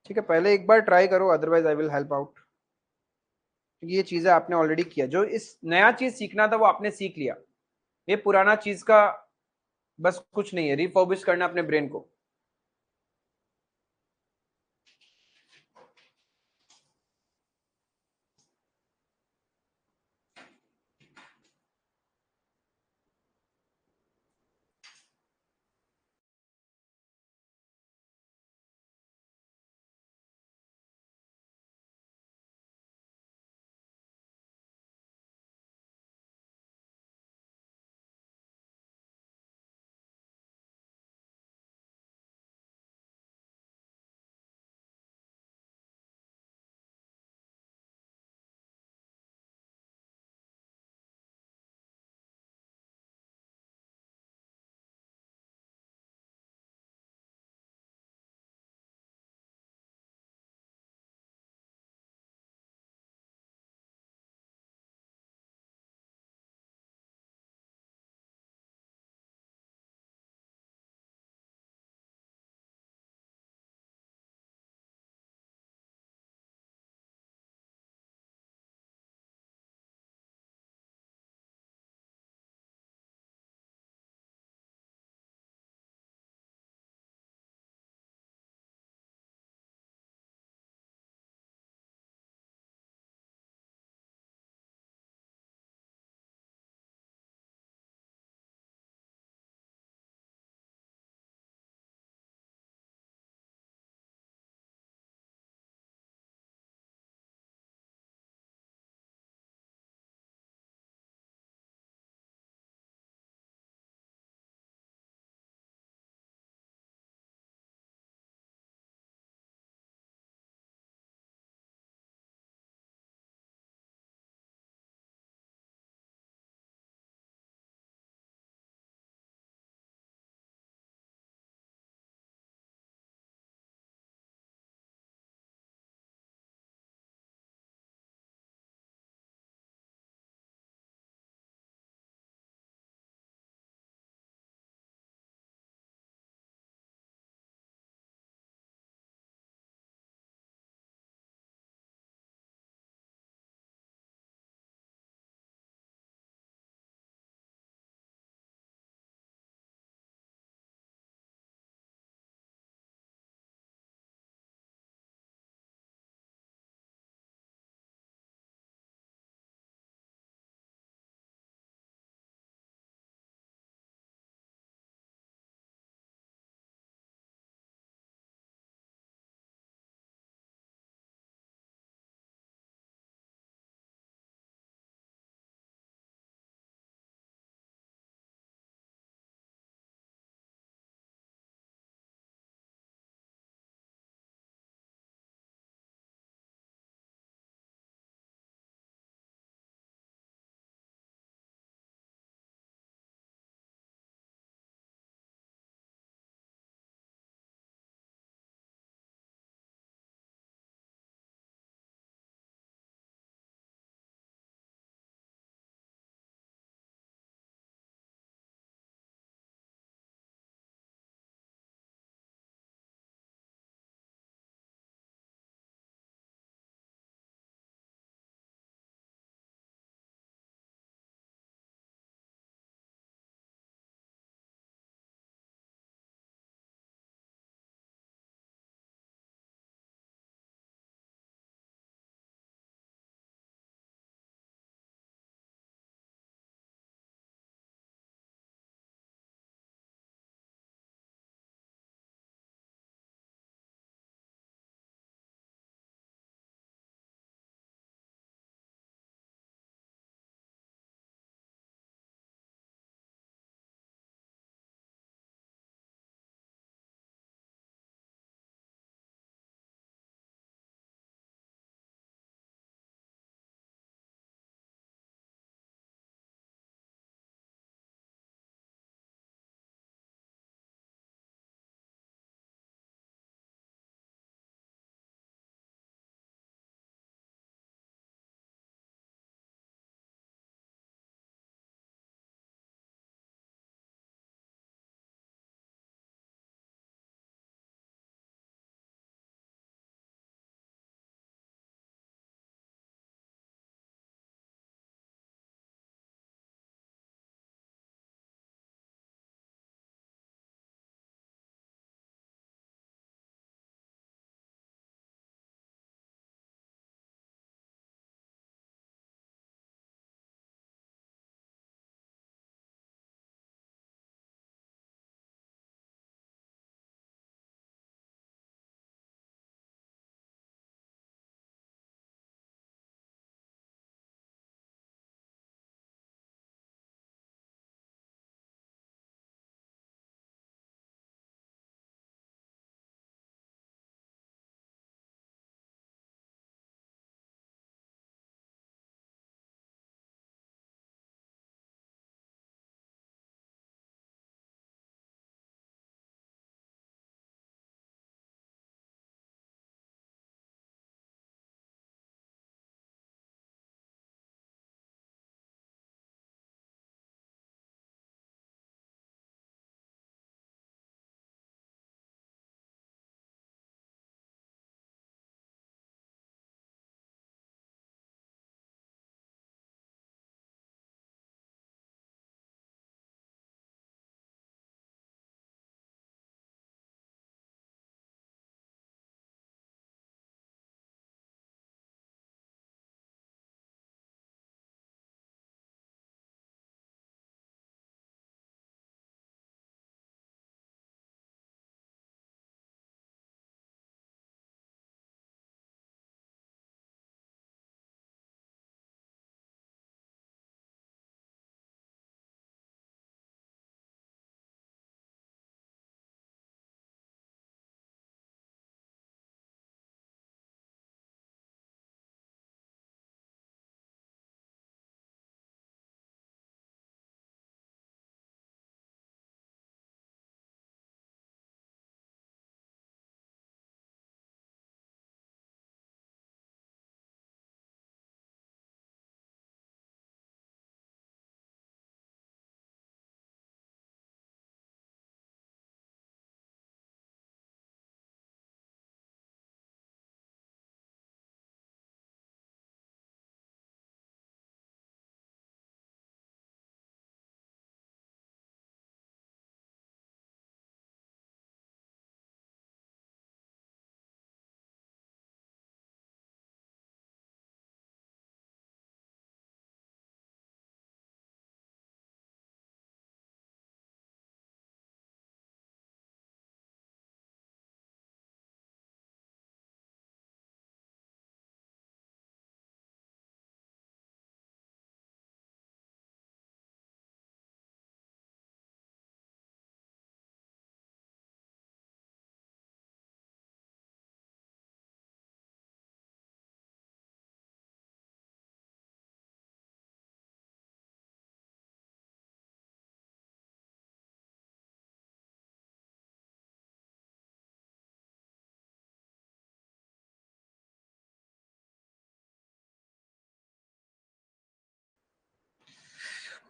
ठीक है, पहले एक बार ट्राई करो, otherwise I will help out. क्योंकि ये चीजें आपने ऑलरेडी किया, जो इस नया चीज सीखना था वो आपने सीख लिया। ये पुराना चीज का बस कुछ नहीं है, रिफर्बिश करना अपने ब्रेन को।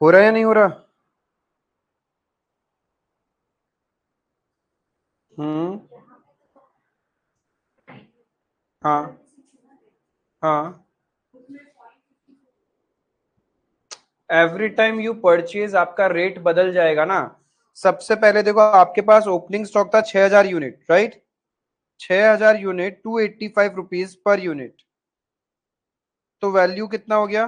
हो रहा है या नहीं हो रहा? हम्म। हाँ हाँ। एवरी टाइम यू परचेज आपका रेट बदल जाएगा ना। सबसे पहले देखो, आपके पास ओपनिंग स्टॉक था 6,000 unit, right? 6,000 unit, 285 rupees per unit. तो वैल्यू कितना हो गया?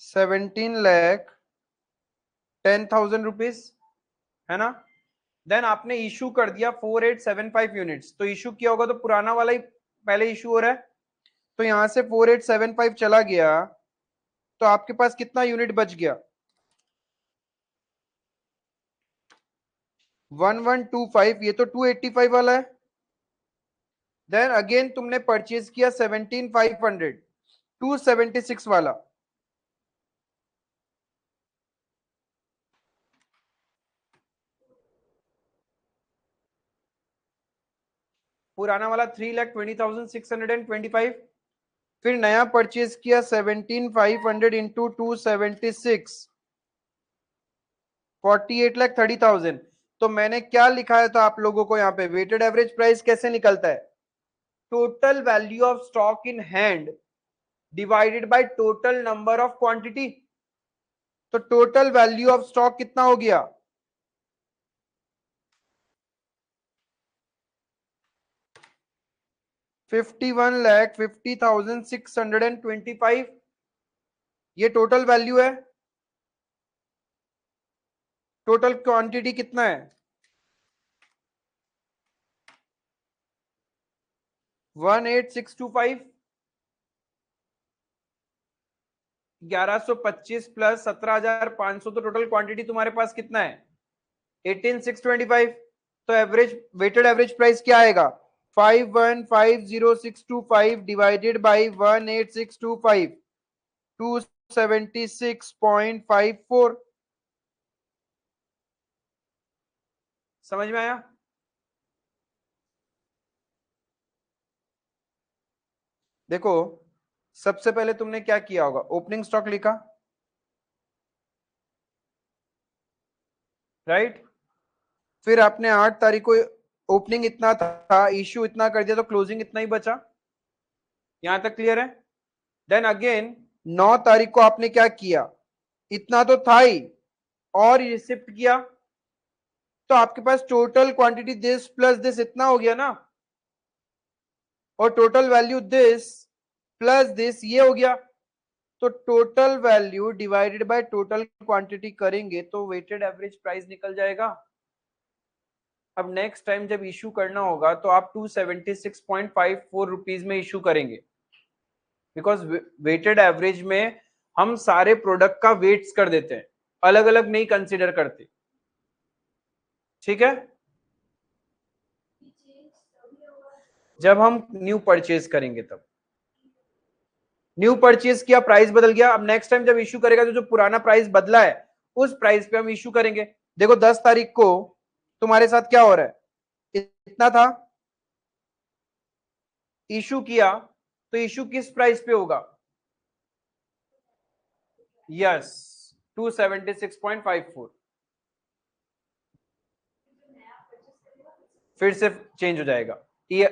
17,10,000 रुपीज, है ना? देन आपने इशू कर दिया 4875 यूनिट्स। तो इशू किया होगा तो पुराना वाला ही पहले इशू हो रहा है। तो यहां से 4875 चला गया, तो आपके पास कितना यूनिट बच गया? 1125। ये तो 285 वाला है। देन अगेन तुमने परचेज किया 17,500, 276 वाला। पुराना वाला 3,20,625। फिर नया परचेज किया 17,500 इंटू 276, 48,30,000। तो मैंने क्या लिखाया था आप लोगों को यहाँ पे? वेटेड एवरेज प्राइस कैसे निकलता है? Total value of stock in hand divided by total number of quantity. तो टोटल वैल्यू ऑफ स्टॉक कितना हो गया? 51,50,625। ये टोटल वैल्यू है। टोटल क्वांटिटी कितना है? 18,625। 1125 प्लस 17,500, तो टोटल क्वांटिटी तुम्हारे पास कितना है? 18,625। तो एवरेज, वेटेड एवरेज प्राइस क्या आएगा? 51,50,625 डिवाइडेड बाई 18,625, 276.54। समझ में आया? देखो, सबसे पहले तुमने क्या किया होगा? ओपनिंग स्टॉक लिखा, राइट? फिर आपने 8 तारीख को ओपनिंग इतना था, इश्यू इतना कर दिया, तो क्लोजिंग इतना ही बचा। यहां तक क्लियर है? देन अगेन 9 तारीख को आपने क्या किया? इतना तो था ही, और ये शिफ्ट किया, तो आपके पास total quantity this plus this इतना हो गया ना, और total value this plus this ये हो गया। तो total value divided by total quantity करेंगे तो वेटेड एवरेज प्राइस निकल जाएगा। अब नेक्स्ट टाइम जब इशू करना होगा तो आप 276.54 रुपीज में इशू करेंगे, बिकॉज वेटेड एवरेज में हम सारे प्रोडक्ट का वेट्स कर देते हैं, अलग अलग नहीं कंसीडर करते। ठीक है? जब हम न्यू परचेज करेंगे तब। न्यू परचेज किया, प्राइस बदल गया, अब नेक्स्ट टाइम जब इशू करेगा तो जो पुराना प्राइस बदला है उस प्राइस पे हम इशू करेंगे। देखो 10 तारीख को तुम्हारे साथ क्या हो रहा है? इतना था, इशू किया, तो इशू किस प्राइस पे होगा? यस, 276.54। फिर से चेंज हो जाएगा। ये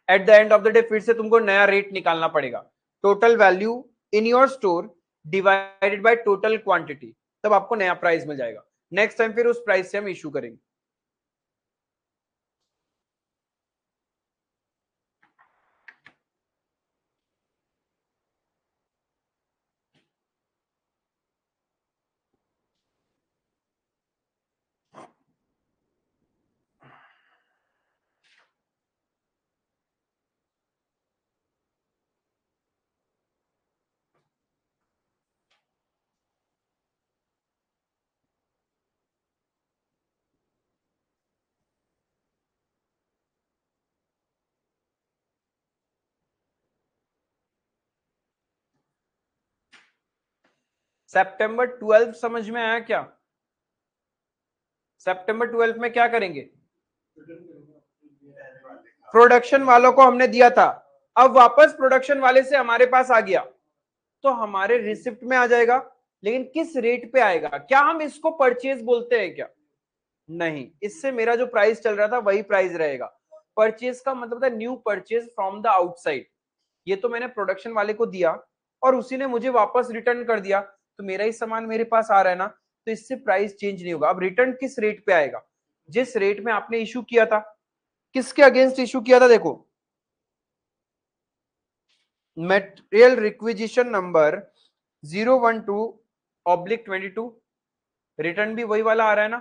at the end of the day फिर से तुमको नया रेट निकालना पड़ेगा। Total value in your store divided by total quantity, तब आपको नया प्राइस मिल जाएगा। नेक्स्ट टाइम फिर उस प्राइस से हम इशू करेंगे। सितंबर 12 समझ में आया क्या? सितंबर 12 में क्या करेंगे? प्रोडक्शन वालों को हमने दिया था, अब वापस प्रोडक्शन वाले से हमारे पास आ गया। तो हमारे रिसिप्ट में आ जाएगा। लेकिन किस रेट पे आएगा? क्या हम इसको परचेज बोलते हैं क्या? नहीं, इससे मेरा जो प्राइस चल रहा था वही प्राइस रहेगा। परचेज का मतलब था new purchase from the outside. ये तो मैंने प्रोडक्शन वाले को दिया और उसी ने मुझे वापस रिटर्न कर दिया, तो मेरा ही सामान मेरे पास आ रहा है ना, तो इससे प्राइस चेंज नहीं होगा। अब रिटर्न किस रेट पे आएगा? जिस रेट में आपने इशू किया था। किसके अगेंस्ट इशू किया था? देखो, मटेरियल रिक्विजिशन नंबर 012/22। रिटर्न भी वही वाला आ रहा है ना।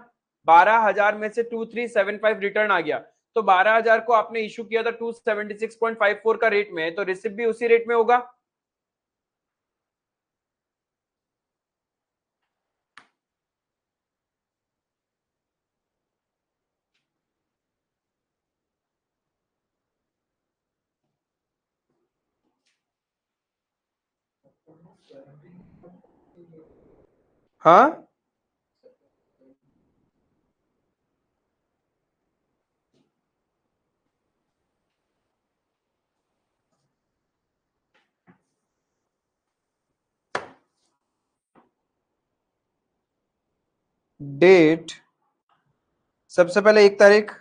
12,000 में से 2375 रिटर्न आ गया, तो 12,000 को आपने इशू किया था 276.54 का रेट में, तो रिसिप्ट भी उसी रेट में होगा। हाँ, डेट सबसे पहले 1 तारीख,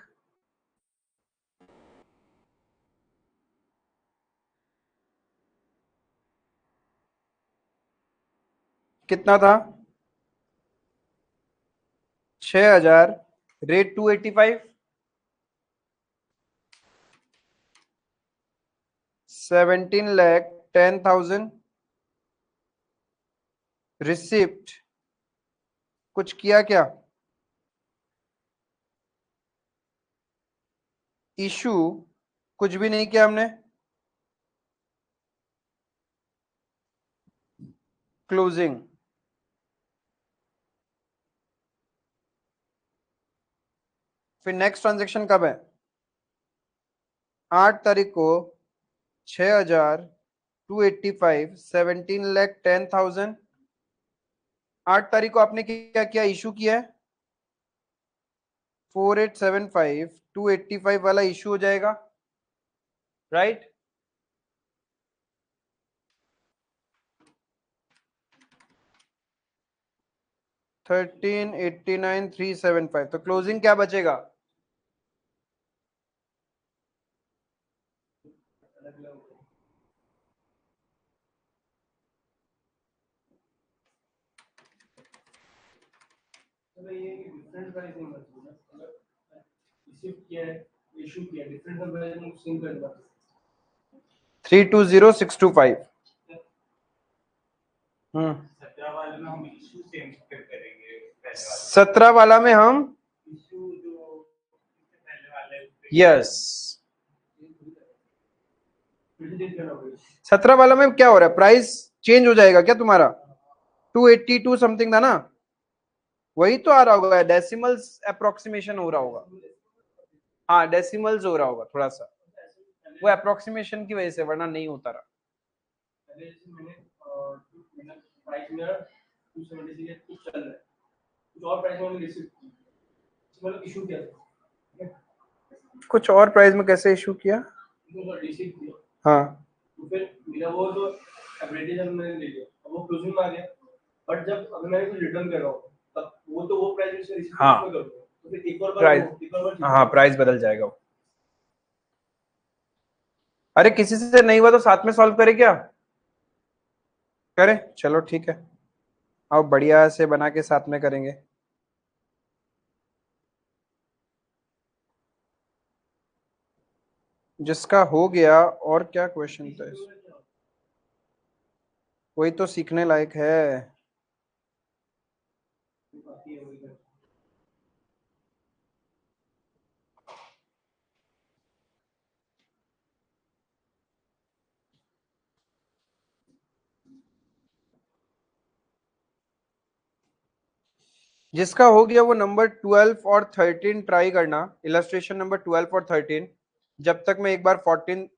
कितना था? 6,000। रेट 285। 17,10,000। रिसिप्ट कुछ किया क्या? इशू कुछ भी नहीं किया हमने। क्लोजिंग, फिर नेक्स्ट ट्रांजेक्शन कब है? 8 तारीख को 6,285, 17,10,000। 8 तारीख को आपने क्या किया? इशू किया है 4875, 285 वाला इशू हो जाएगा, राइट? थर्टीन 89,375, तो क्लोजिंग क्या बचेगा? Three two zero six two five. 17 वाला में हम, यस, 17 वाला में क्या हो रहा है? प्राइस चेंज हो जाएगा क्या तुम्हारा? 282 समथिंग था ना, वही तो आ रहा होगा, डेसिमल्स अप्रोक्सीमेशन हो रहा होगा। हाँ, डेसिमल्स हो रहा होगा थोड़ा सा, वो अप्रोक्सीमेशन की वजह से, वरना नहीं होता रहा। कुछ और प्राइस में कैसे इशू किया? हाँ, हाँ, प्राइस, हाँ, प्राइस बदल जाएगा वो। अरे किसी से नहीं हुआ तो साथ में सॉल्व करे क्या? करे, चलो ठीक है, अब बढ़िया से बना के साथ में करेंगे। जिसका हो गया, और क्या क्वेश्चन था इसमें? वही तो सीखने लायक है। जिसका हो गया वो नंबर 12 और 13 ट्राई करना, इलस्ट्रेशन नंबर 12 और 13। जब तक मैं एक बार 14,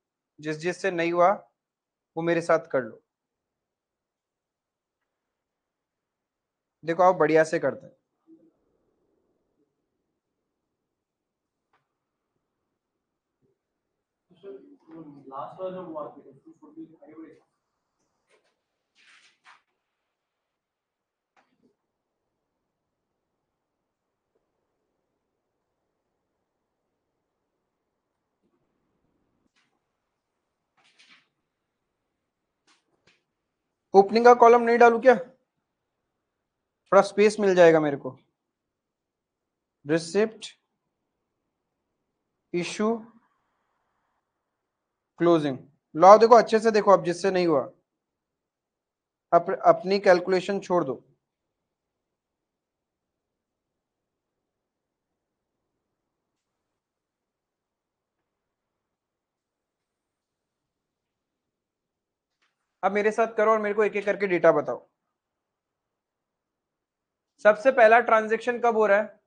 जिस जिससे नहीं हुआ वो मेरे साथ कर लो। देखो आप बढ़िया से करते हैं। ओपनिंग का कॉलम नहीं डालू क्या, थोड़ा स्पेस मिल जाएगा मेरे को। Receipt, issue, closing. लाओ देखो अच्छे से देखो, अब जिससे नहीं हुआ अपनी कैलकुलेशन छोड़ दो। अब मेरे साथ करो और मेरे को एक एक करके डेटा बताओ। सबसे पहला ट्रांजेक्शन कब हो रहा है?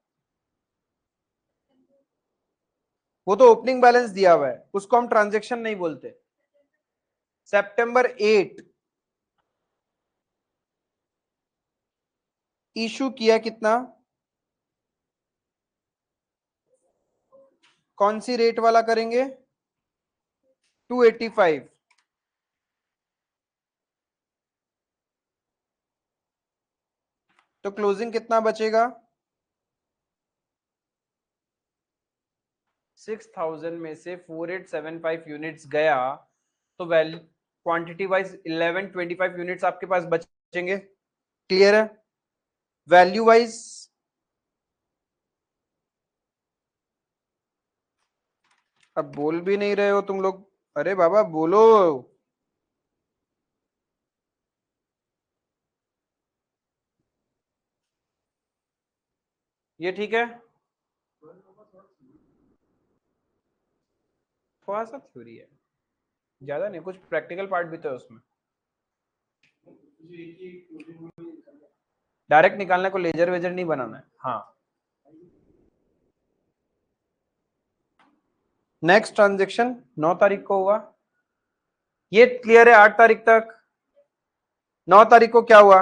वो तो ओपनिंग बैलेंस दिया हुआ है, उसको हम ट्रांजेक्शन नहीं बोलते। सितंबर 8 इशू किया कितना? कौन सी रेट वाला करेंगे? 285। तो क्लोजिंग कितना बचेगा? 6000 में से 4875 यूनिट्स गया, तो वैल्यू क्वांटिटी वाइज 1125 यूनिट्स आपके पास बचेंगे। क्लियर है? वैल्यू वाइज अब बोल भी नहीं रहे हो तुम लोग, अरे बाबा बोलो। ये ठीक है, थोड़ा सा थ्योरी है, ज्यादा नहीं, कुछ प्रैक्टिकल पार्ट भी तो है उसमें। डायरेक्ट निकालने को लेजर वेजर नहीं बनाना है। हाँ, नेक्स्ट ट्रांजेक्शन 9 तारीख को हुआ, ये क्लियर है। 8 तारीख तक, 9 तारीख को क्या हुआ?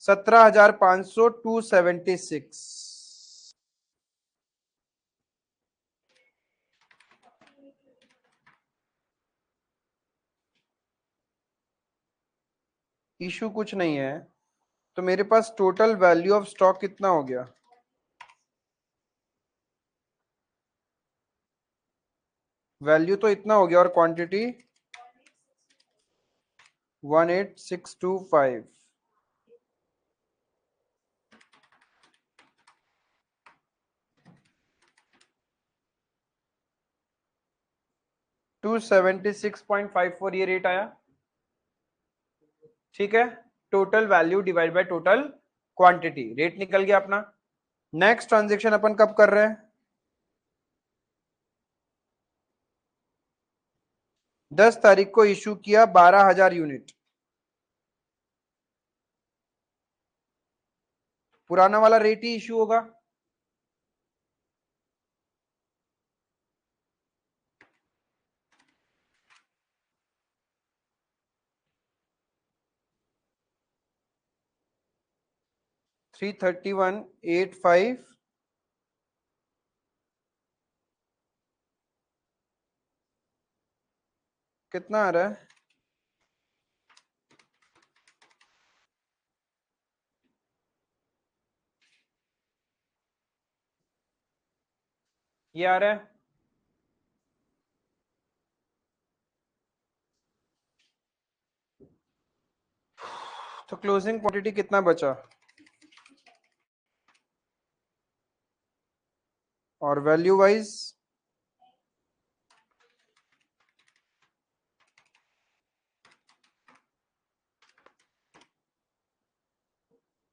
17,500 276। इशू कुछ नहीं है, तो मेरे पास टोटल वैल्यू ऑफ स्टॉक कितना हो गया? वैल्यू तो इतना हो गया, और क्वांटिटी 18625। 276.54 ये रेट आया। ठीक है, total value divide by total quantity, rate निकल गया अपना। नेक्स्ट ट्रांजेक्शन अपन कब कर रहे हैं? 10 तारीख को इशू किया 12,000 यूनिट। पुराना वाला रेट ही इशू होगा। थ्री 31,850 कितना आ रहा है? ये आ रहा है। तो क्लोजिंग क्वांटिटी कितना बचा? और वैल्यू वाइज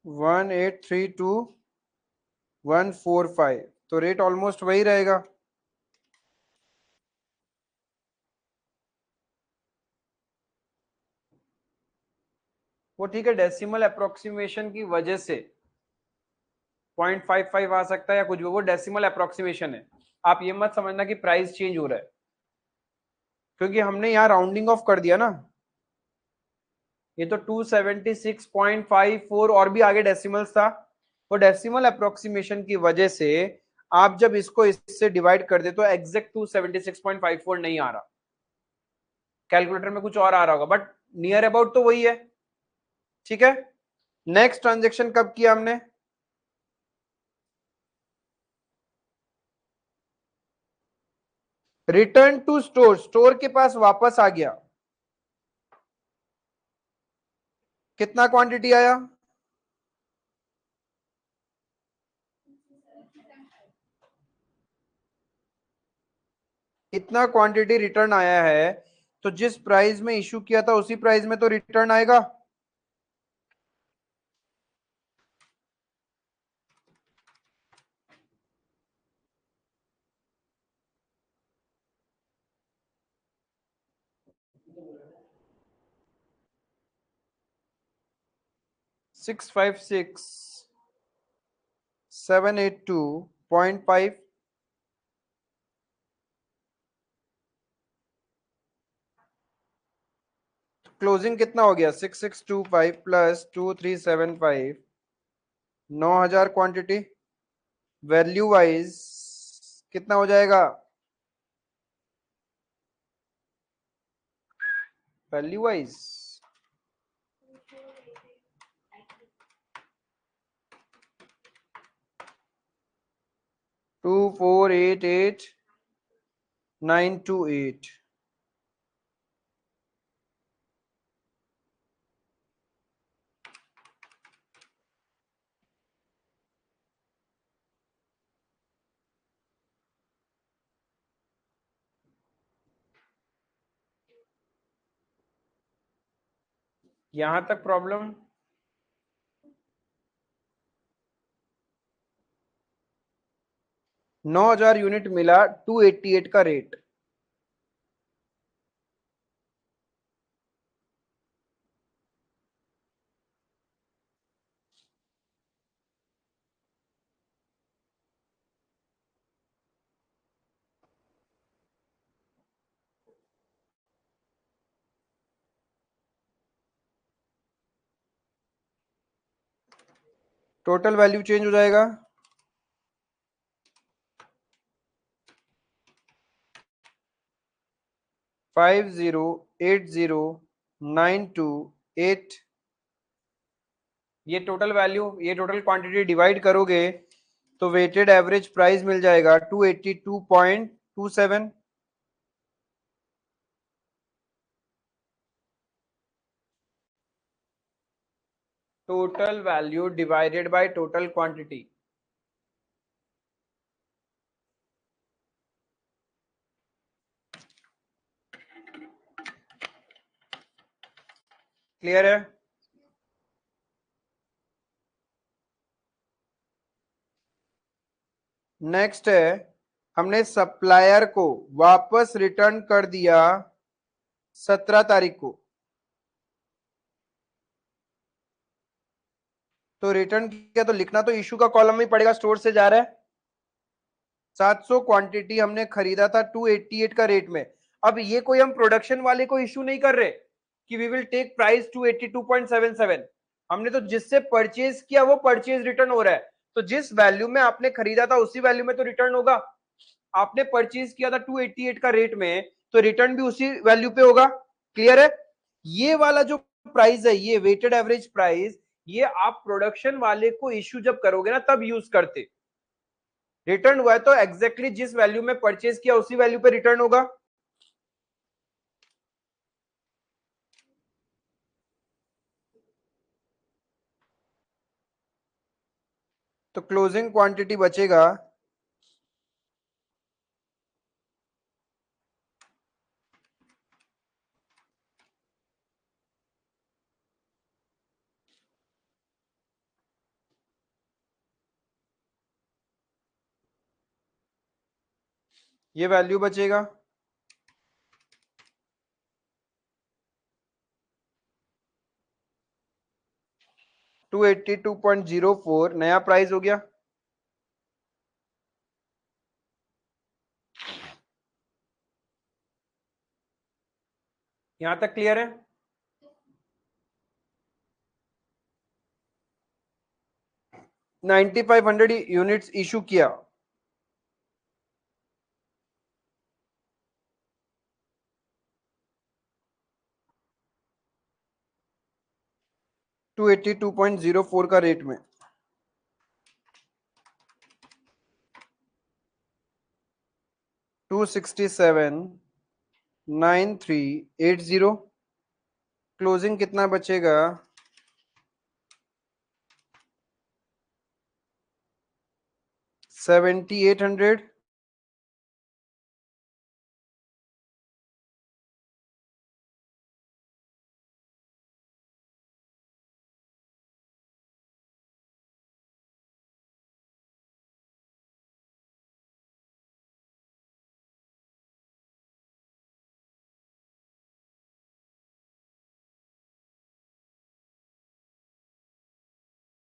1832145, तो रेट ऑलमोस्ट वही रहेगा। वो ठीक है, डेसिमल अप्रोक्सीमेशन की वजह से 0.55 आ सकता है या कुछ भी, वो डेसिमल अप्रोक्सीमेशन है। आप ये मत समझना कि प्राइस चेंज हो रहा है, क्योंकि हमने यहाँ राउंडिंग ऑफ कर दिया ना। ये तो 276.54 और भी आगे डेसिमल्स था, वो डेसिमल अप्रोक्सीमेशन की वजह से आप जब इसको इससे डिवाइड कर दे तो एग्जैक्ट 276.54 नहीं आ रहा, कैलकुलेटर में कुछ और आ रहा होगा, बट नियर अबाउट तो वही है। ठीक है, नेक्स्ट ट्रांजेक्शन कब किया हमने? रिटर्न टू स्टोर, स्टोर के पास वापस आ गया। कितना क्वांटिटी आया? इतना क्वांटिटी रिटर्न आया है, तो जिस प्राइस में इशू किया था उसी प्राइस में तो रिटर्न आएगा। Six five six 782.5। क्लोजिंग कितना हो गया? 6625 प्लस 2375, 9000 क्वांटिटी। वैल्यू वाइज कितना हो जाएगा? Value wise 2488928। यहां तक प्रॉब्लम? 9000 यूनिट मिला, 288 का रेट। टोटल वैल्यू चेंज हो जाएगा। 5080928। ये टोटल वैल्यू, ये टोटल क्वांटिटी डिवाइड करोगे तो वेटेड एवरेज प्राइस मिल जाएगा 282.27। Total value divided by total quantity. Clear है? नेक्स्ट है, हमने सप्लायर को वापस रिटर्न कर दिया 17 तारीख को। तो रिटर्न किया तो लिखना तो इशू का कॉलम में पड़ेगा, स्टोर से जा रहा है। 700 क्वांटिटी हमने खरीदा था 288 का रेट में। अब ये कोई हम प्रोडक्शन वाले को इशू नहीं कर रहे कि वी विल टेक प्राइस 282.77। हमने तो जिससे परचेज किया वो परचेज रिटर्न हो रहा है। तो जिस वैल्यू में आपने खरीदा था उसी वैल्यू में तो रिटर्न होगा। आपने परचेज किया था 288 का रेट में, तो रिटर्न भी उसी वैल्यू पे होगा। क्लियर है? ये वाला जो प्राइस है, ये वेटेड एवरेज प्राइस, ये आप प्रोडक्शन वाले को इश्यू जब करोगे ना तब यूज करते। रिटर्न हुआ है तो एग्जैक्टली जिस वैल्यू में परचेज किया उसी वैल्यू पे रिटर्न होगा। तो क्लोजिंग क्वांटिटी बचेगा ये वैल्यू बचेगा 282.04। नया प्राइस हो गया। यहां तक क्लियर है? 9500 यूनिट्स इशू किया। 282.04 का रेट में। 2679380। क्लोजिंग कितना बचेगा? 7800,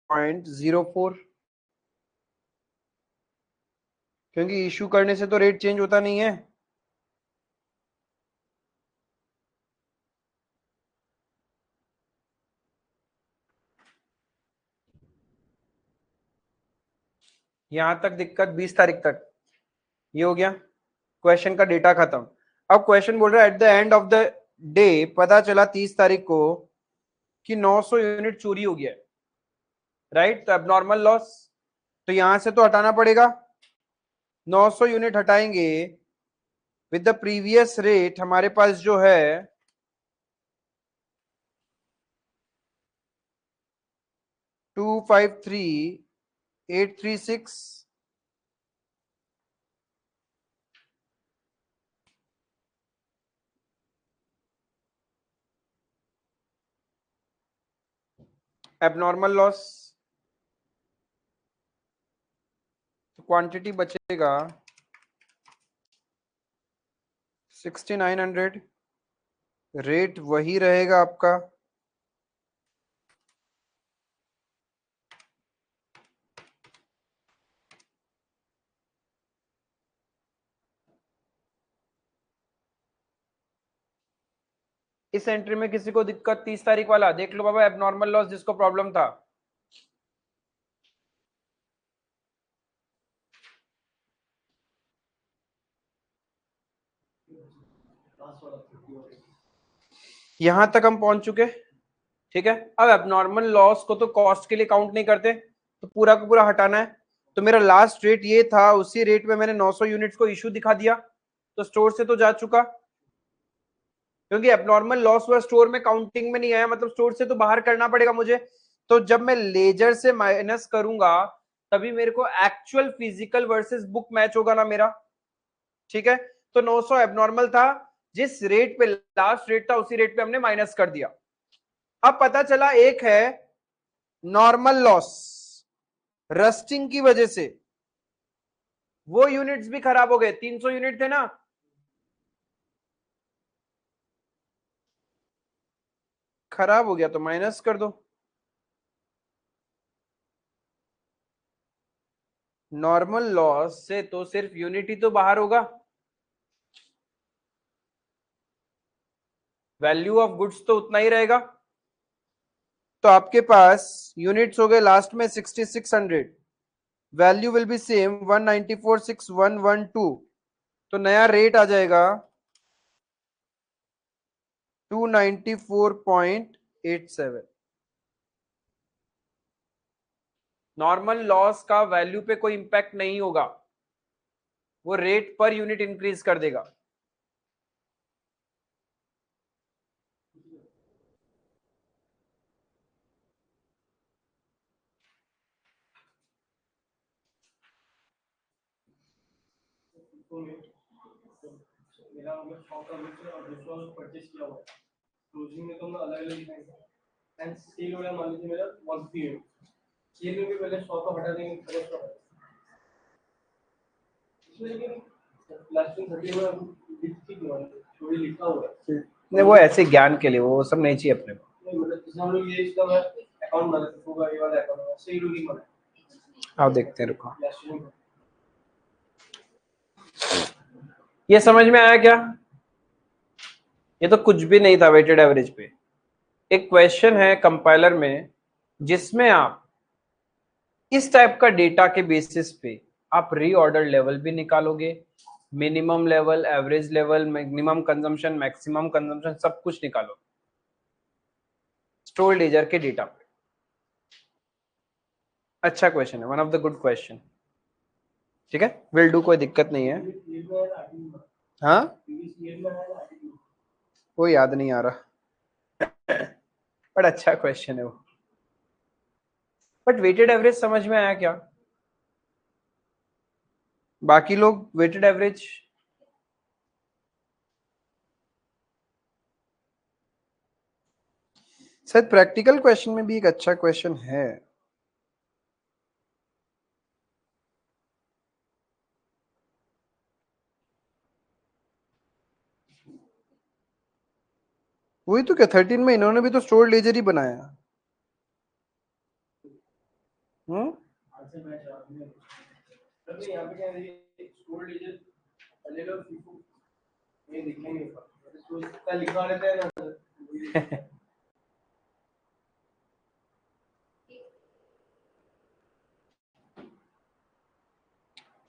.04, क्योंकि इशू करने से तो रेट चेंज होता नहीं है। यहां तक दिक्कत 20 तारीख तक, ये हो गया क्वेश्चन का डेटा खत्म। अब क्वेश्चन बोल रहा है at the end of the day पता चला 30 तारीख को कि 900 यूनिट चोरी हो गया है, राइट। तो एबनॉर्मल लॉस, तो यहां से तो हटाना पड़ेगा, 900 यूनिट हटाएंगे विद द प्रीवियस रेट हमारे पास जो है 253836, एबनॉर्मल लॉस, क्वांटिटी बचेगा 6900, रेट वही रहेगा आपका, इस एंट्री में किसी को दिक्कत 30 तारीख वाला देख लो बाबा, एबनॉर्मल लॉस जिसको प्रॉब्लम था। यहां तक हम पहुंच चुके, ठीक है। अब एबनॉर्मल लॉस को तो कॉस्ट के लिए काउंट नहीं करते, तो पूरा का पूरा हटाना है। तो मेरा लास्ट रेट ये था, उसी रेट में मैंने 900 यूनिट्स को इशू दिखा दिया, तो स्टोर से तो जा चुका, क्योंकि एबनॉर्मल लॉस हुआ स्टोर में काउंटिंग में नहीं आया, मतलब स्टोर से तो बाहर करना पड़ेगा मुझे। तो जब मैं लेजर से माइनस करूंगा तभी मेरे को actual physical versus book match होगा ना मेरा, ठीक है। तो 900 एबनॉर्मल था, जिस रेट पे लास्ट रेट था उसी रेट पे हमने माइनस कर दिया। अब पता चला एक है नॉर्मल लॉस रस्टिंग की वजह से, वो यूनिट्स भी खराब हो गए, 300 यूनिट थे ना, खराब हो गया तो माइनस कर दो। नॉर्मल लॉस से तो सिर्फ यूनिट ही तो बाहर होगा, वैल्यू ऑफ गुड्स तो उतना ही रहेगा। तो आपके पास यूनिट्स हो गए लास्ट में 6600, वैल्यू विल बी सेम 1946112, तो नया रेट आ जाएगा 294.87। नॉर्मल लॉस का वैल्यू पे कोई इंपैक्ट नहीं होगा, वो रेट पर यूनिट इंक्रीज कर देगा। मेरा मतलब 100 का मिक्स है और दूसरा परचेज किया हुआ है, क्लोजिंग में तो मैं अलग अलग दिखाएंगे, एंड सेल हो गया मान लीजिए मेरा 150 है, सेल में भी पहले 100 का हटा देंगे, पहले 100 इसमें, लेकिन लास्ट में 30 में ठीक नहीं थोड़ी लिखा हुआ है नहीं, वो ऐसे ज्ञान के लिए, वो सब नहीं चाहिए अपने को। नहीं मतलब जैसे हम लोग ये इसका अकाउंट बना सकते होगा, ये वाला अकाउंट सेल होगी बना, आओ देखते हैं, रुको। ये समझ में आया क्या? ये तो कुछ भी नहीं था वेटेड एवरेज पे। एक क्वेश्चन है कंपाइलर में जिसमें आप इस टाइप का डेटा के बेसिस पे आप रीऑर्डर लेवल भी निकालोगे, minimum level, average level, minimum consumption, maximum consumption, सब कुछ निकालोगे स्टोर लेजर के डेटा पे। अच्छा क्वेश्चन है, one of the good question, ठीक है, विल डू, कोई दिक्कत नहीं है। हाँ, वो याद नहीं आ रहा बट अच्छा क्वेश्चन है वो। बट वेटेड एवरेज समझ में आया क्या? बाकी लोग वेटेड एवरेज। शायद प्रैक्टिकल क्वेश्चन में भी एक अच्छा क्वेश्चन है। वही तो क्या, 13 में इन्होंने भी तो स्टोर लेजर ही बनाया। हम्म।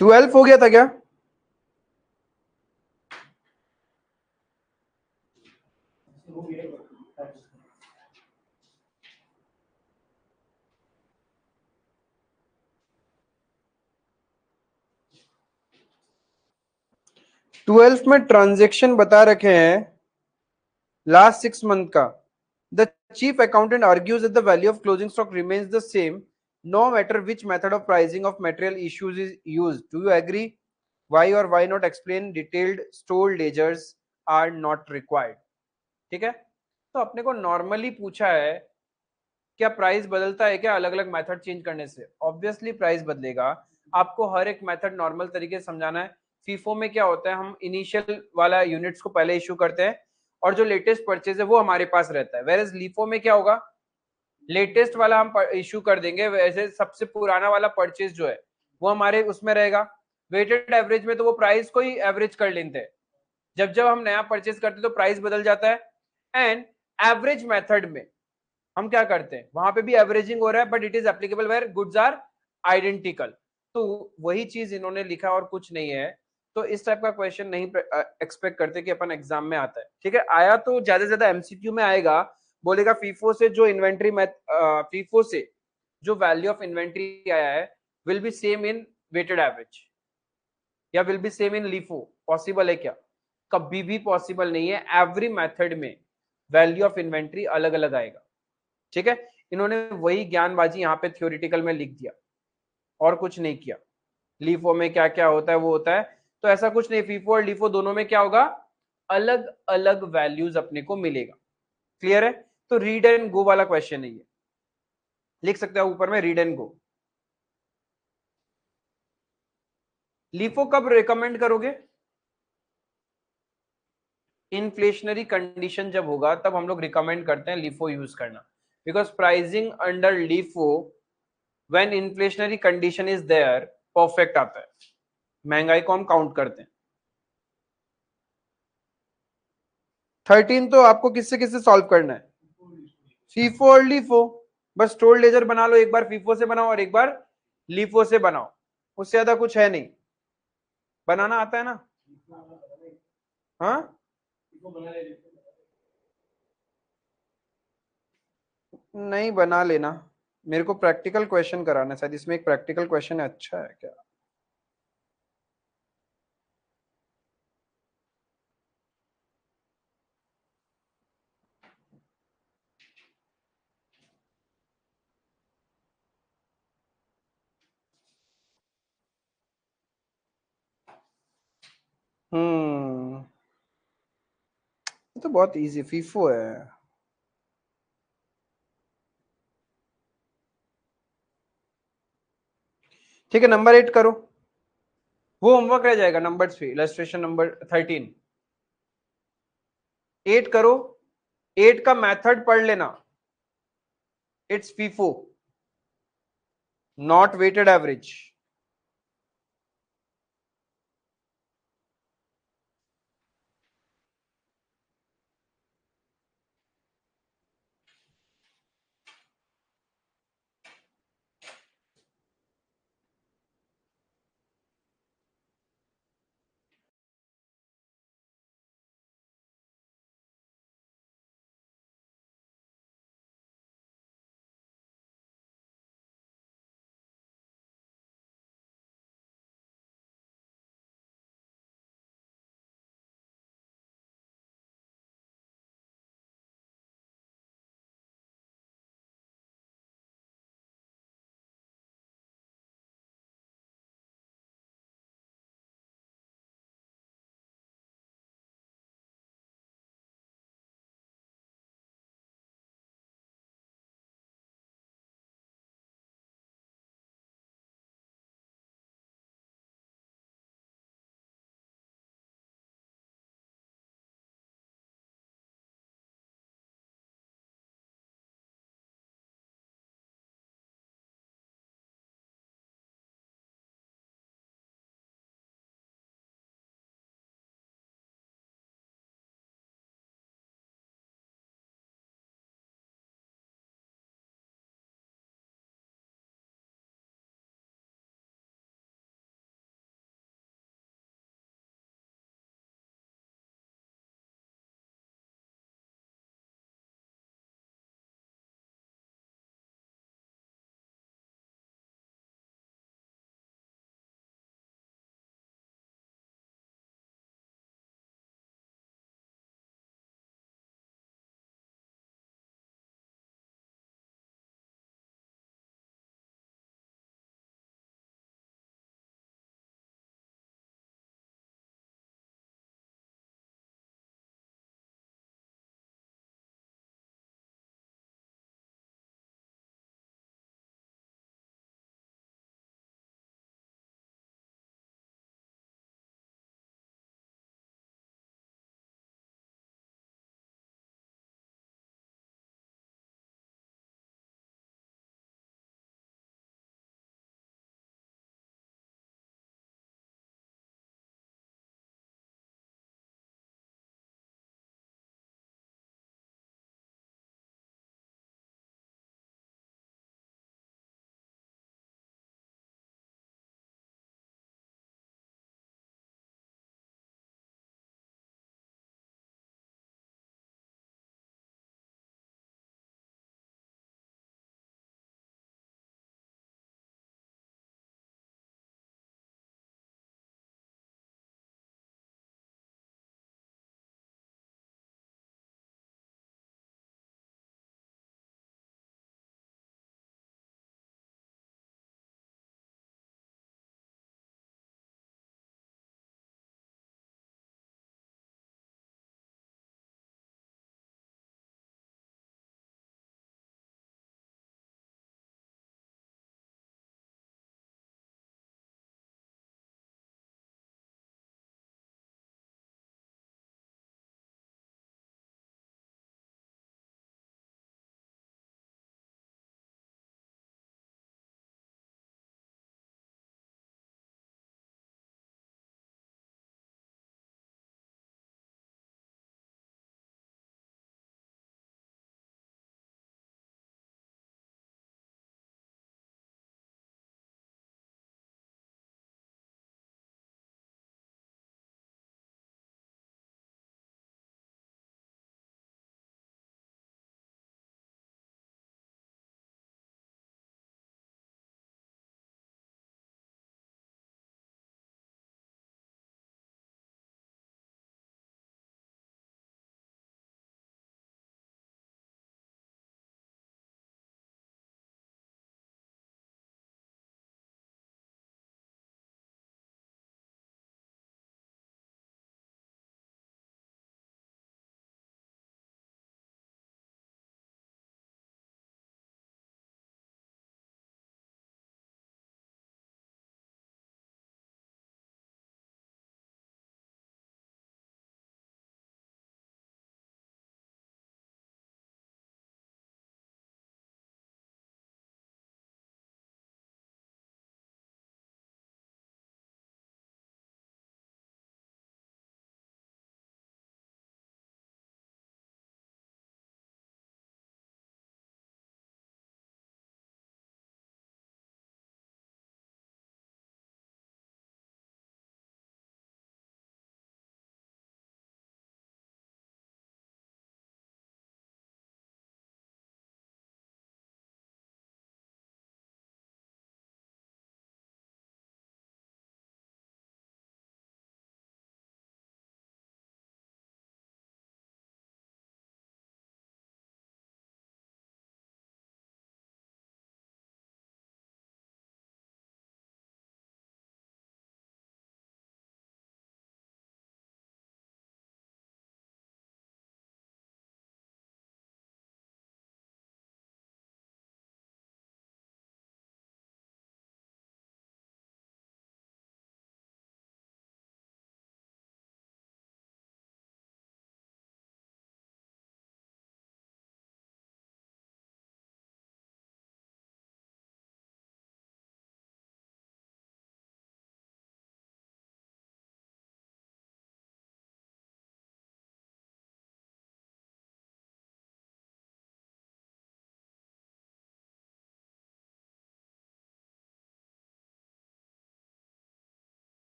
ट्वेल्व हो गया था क्या? ट्वेल्थ में ट्रांजेक्शन बता रखे हैं लास्ट 6 मंथ का। The chief accountant argues that the value of closing stock remains the same no matter which method of pricing of material issues is used. Do you agree? Why और why not explain detailed store ledgers are not required. ठीक है, तो अपने को normally पूछा है क्या price बदलता है क्या अलग अलग मेथड चेंज करने से? ऑब्वियसली प्राइस बदलेगा। आपको हर एक मेथड नॉर्मल तरीके से समझाना है। फीफो में क्या होता है, हम इनिशियल वाला यूनिट्स को पहले इशू करते हैं और जो लेटेस्ट परचेज है वो हमारे पास रहता है। वेयर एज लीफो में क्या होगा, लेटेस्ट वाला हम इशू कर देंगे, वैसे सबसे पुराना वाला परचेज जो है वो हमारे उसमें रहेगा। वेटेड एवरेज में तो वो प्राइस को ही एवरेज कर लेते हैं। जब जब हम नया परचेज करते हैं तो प्राइस बदल जाता है। एंड एवरेज मेथड में हम क्या करते हैं, वहां पे भी एवरेजिंग हो रहा है but it is applicable where goods are identical. तो वही चीज इन्होंने लिखा और कुछ नहीं है। तो इस टाइप का क्वेश्चन नहीं एक्सपेक्ट करते कि अपन एग्जाम में आता है। ठीक है, आया तो ज्यादा से ज्यादा एमसीक्यू में आएगा। बोलेगा फीफो से जो इन्वेंट्री मैथ, फीफो से जो वैल्यू ऑफ इन्वेंट्री आया है will be same in weighted average या will be same in LIFO. Possible है क्या? कभी भी पॉसिबल नहीं है। एवरी मेथड में वैल्यू ऑफ इन्वेंट्री अलग अलग आएगा। ठीक है, इन्होंने वही ज्ञानबाजी यहाँ पे थ्योरेटिकल में लिख दिया और कुछ नहीं किया। लीफो में क्या क्या होता है वो होता है, तो ऐसा कुछ नहीं। फीफो और लीफो दोनों में क्या होगा, अलग अलग वैल्यूज अपने को मिलेगा। क्लियर है? तो रीड एंड गो वाला क्वेश्चन है ये, लिख सकते हो ऊपर में रीड एंड गो। लीफो कब रिकमेंड करोगे? इन्फ्लेशनरी कंडीशन जब होगा तब हम लोग रिकमेंड करते हैं लीफो यूज करना। Because pricing under LIFO when inflationary condition is there perfect आता है। महंगाई को हम काउंट करते हैं। 13 तो आपको किससे किससे सॉल्व करना है? फीफो और लीफो। बस स्टोर लेजर बना लो, एक बार फीफो से बनाओ और एक बार लीफो से बनाओ। उससे ज्यादा कुछ है नहीं। बनाना आता है ना? हाँ, नहीं बना लेना। मेरे को प्रैक्टिकल क्वेश्चन कराना है, शायद इसमें एक प्रैक्टिकल क्वेश्चन है। अच्छा है क्या? ये तो बहुत इजी फीफो है। ठीक है, नंबर 8 करो। वो होमवर्क रह जाएगा नंबर 3 इलस्ट्रेशन नंबर 13। 8 करो। 8 का मेथड पढ़ लेना। It's FIFO, not weighted average.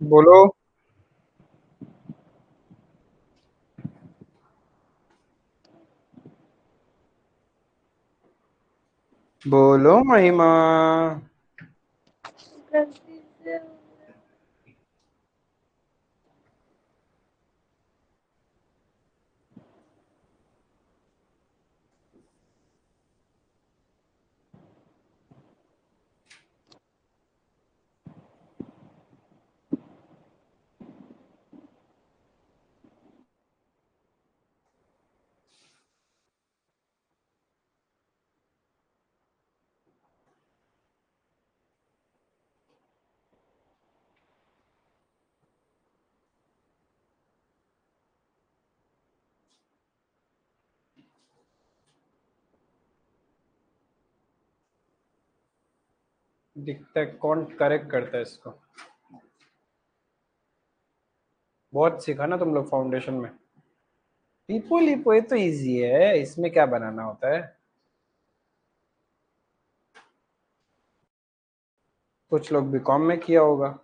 बोलो। बोलो महिमा।
गलती से
दिखता है कौन करेक्ट करता है इसको। बहुत सीखा ना तुम लोग फाउंडेशन में। लिपो लिपो ये तो इजी है, इसमें क्या बनाना होता है। कुछ लोग बीकॉम में किया होगा।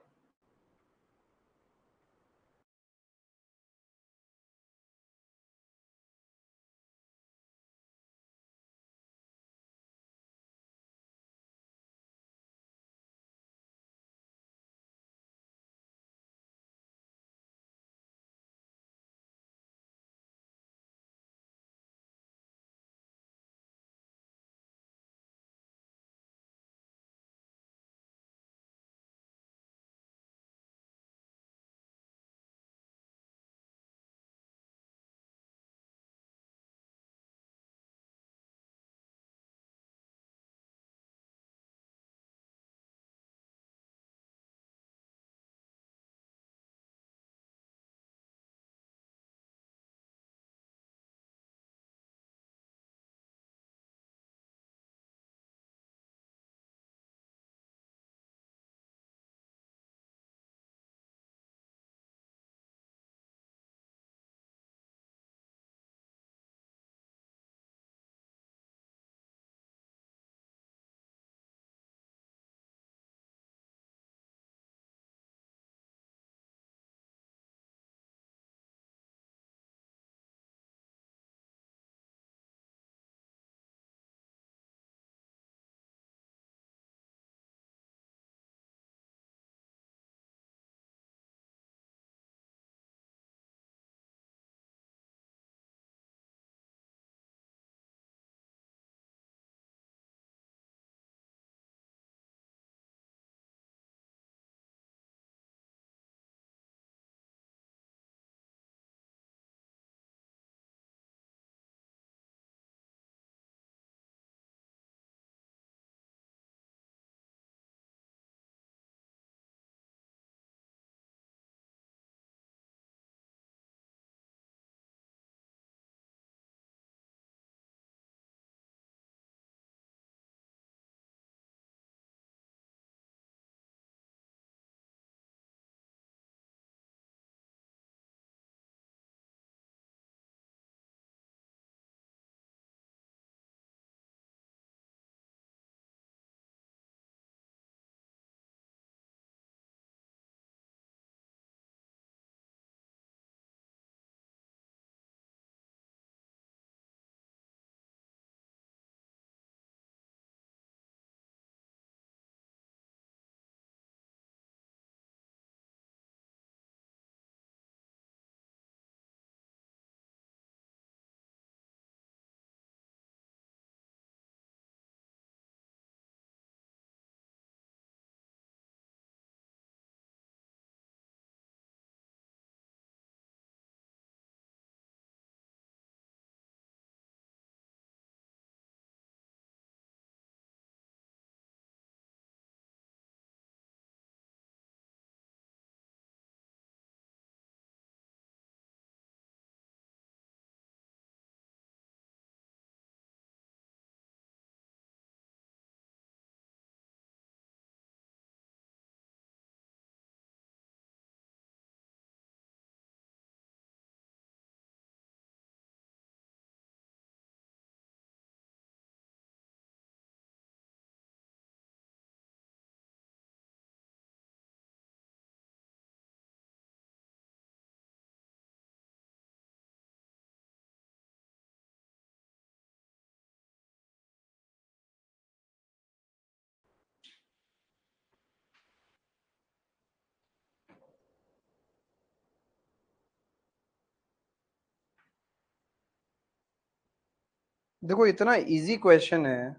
देखो इतना इजी क्वेश्चन है,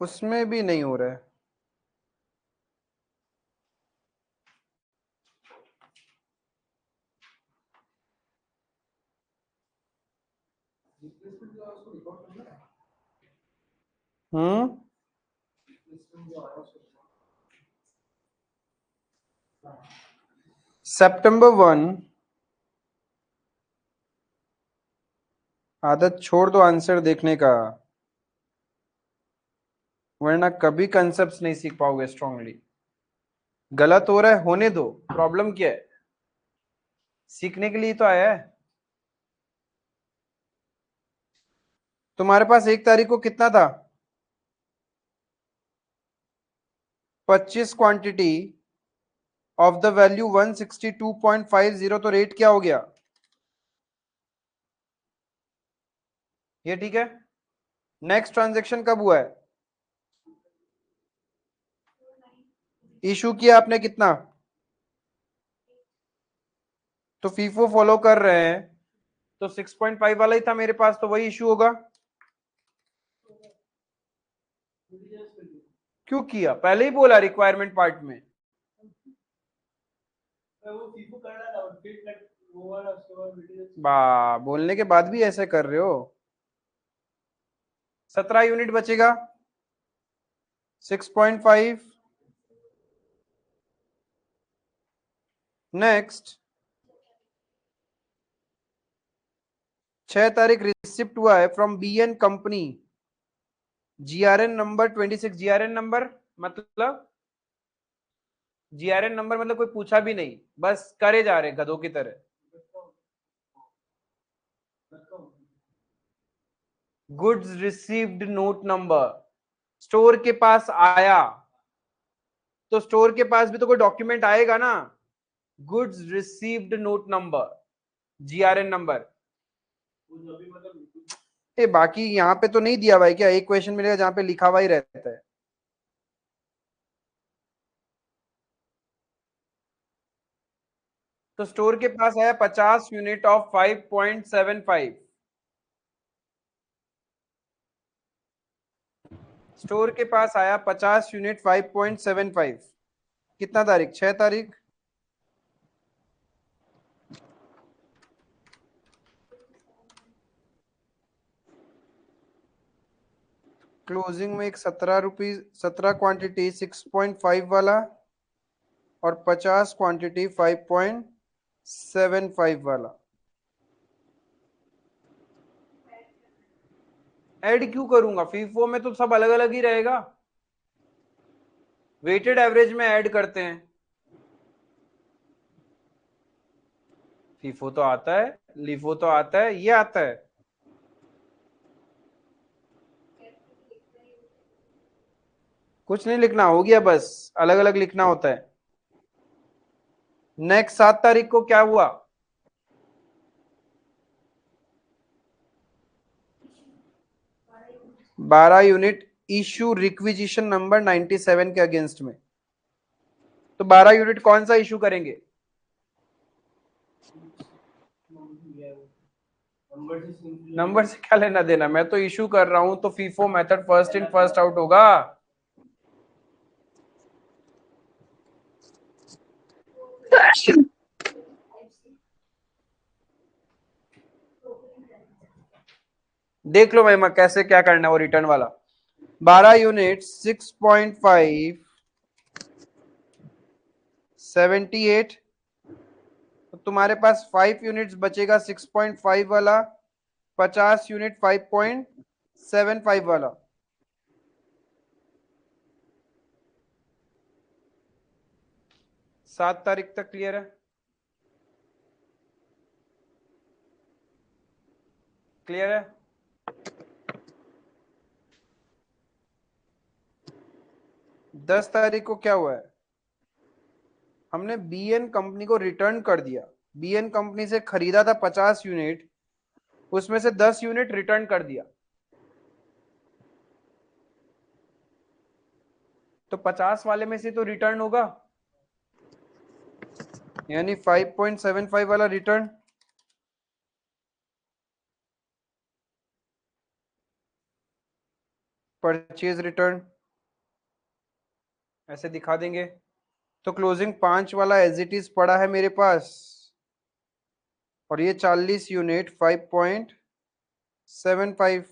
उसमें भी नहीं हो रहा है। हम्म। September 1। आदत छोड़ दो आंसर देखने का, वरना कभी कंसेप्ट नहीं सीख पाओगे स्ट्रांगली। गलत हो रहा है होने दो, प्रॉब्लम क्या है? सीखने के लिए तो आया है। तुम्हारे पास 1 तारीख को कितना था? 25 क्वांटिटी ऑफ द वैल्यू 162.50, तो रेट क्या हो गया? ये ठीक है। नेक्स्ट ट्रांजेक्शन कब हुआ है? इशू किया आपने कितना? तो फीफो फॉलो कर रहे हैं, तो 6.5 वाला ही था मेरे पास, तो वही इशू होगा। क्यों किया? पहले ही बोला रिक्वायरमेंट पार्ट में। बा बोलने के बाद भी ऐसे कर रहे हो। 17 यूनिट बचेगा, 6.5। नेक्स्ट 6 तारीख रिसिप्ट हुआ है from B N company, GRN number 26। GRN number मतलब, जीआरएन नंबर मतलब कोई पूछा भी नहीं, बस करे जा रहे गधों की तरह। Goods received note number, store के पास आया, तो स्टोर के पास भी तो कोई डॉक्यूमेंट आएगा ना। Goods received note number, GRN number. ये बाकी यहाँ पे तो नहीं दिया हुआ है क्या? एक क्वेश्चन मिलेगा जहाँ पे लिखा हुआ ही रहता है। तो स्टोर के पास आया 50 यूनिट ऑफ 5.75। स्टोर के पास आया 50 यूनिट 5.75। कितना तारीख? 6 तारीख। क्लोजिंग में एक 17 रुपीज, 17 क्वांटिटी 6.5 वाला, और 50 क्वांटिटी 5.75 वाला। ऐड क्यों करूंगा? फीफो में तो सब अलग अलग ही रहेगा, वेटेड एवरेज में ऐड करते हैं। फीफो तो आता है, लीफो तो आता है, ये आता है। कुछ नहीं लिखना, हो गया बस, अलग अलग लिखना होता है। नेक्स्ट 7 तारीख को क्या हुआ? 12 यूनिट इशू रिक्विजिशन नंबर 97 के अगेंस्ट में। तो 12 यूनिट कौन सा इशू करेंगे? नंबर से क्या लेना देना, मैं तो इशू कर रहा हूं, तो FIFO method first in first out होगा। देख लो महिमा कैसे क्या करना है वो रिटर्न वाला। 12 यूनिट 6.5 78, तो तुम्हारे पास 5 यूनिट्स बचेगा 6.5 वाला, 50 यूनिट 5.75 वाला। 7 तारीख तक क्लियर है? क्लियर है? 10 तारीख को क्या हुआ है? हमने बीएन कंपनी को रिटर्न कर दिया। बीएन कंपनी से खरीदा था 50 यूनिट, उसमें से 10 यूनिट रिटर्न कर दिया, तो 50 वाले में से तो रिटर्न होगा, यानी 5.75 वाला रिटर्न। परचेज रिटर्न ऐसे दिखा देंगे। तो क्लोजिंग 5 वाला एज इट इज पड़ा है मेरे पास, और ये 40 यूनिट 5.75।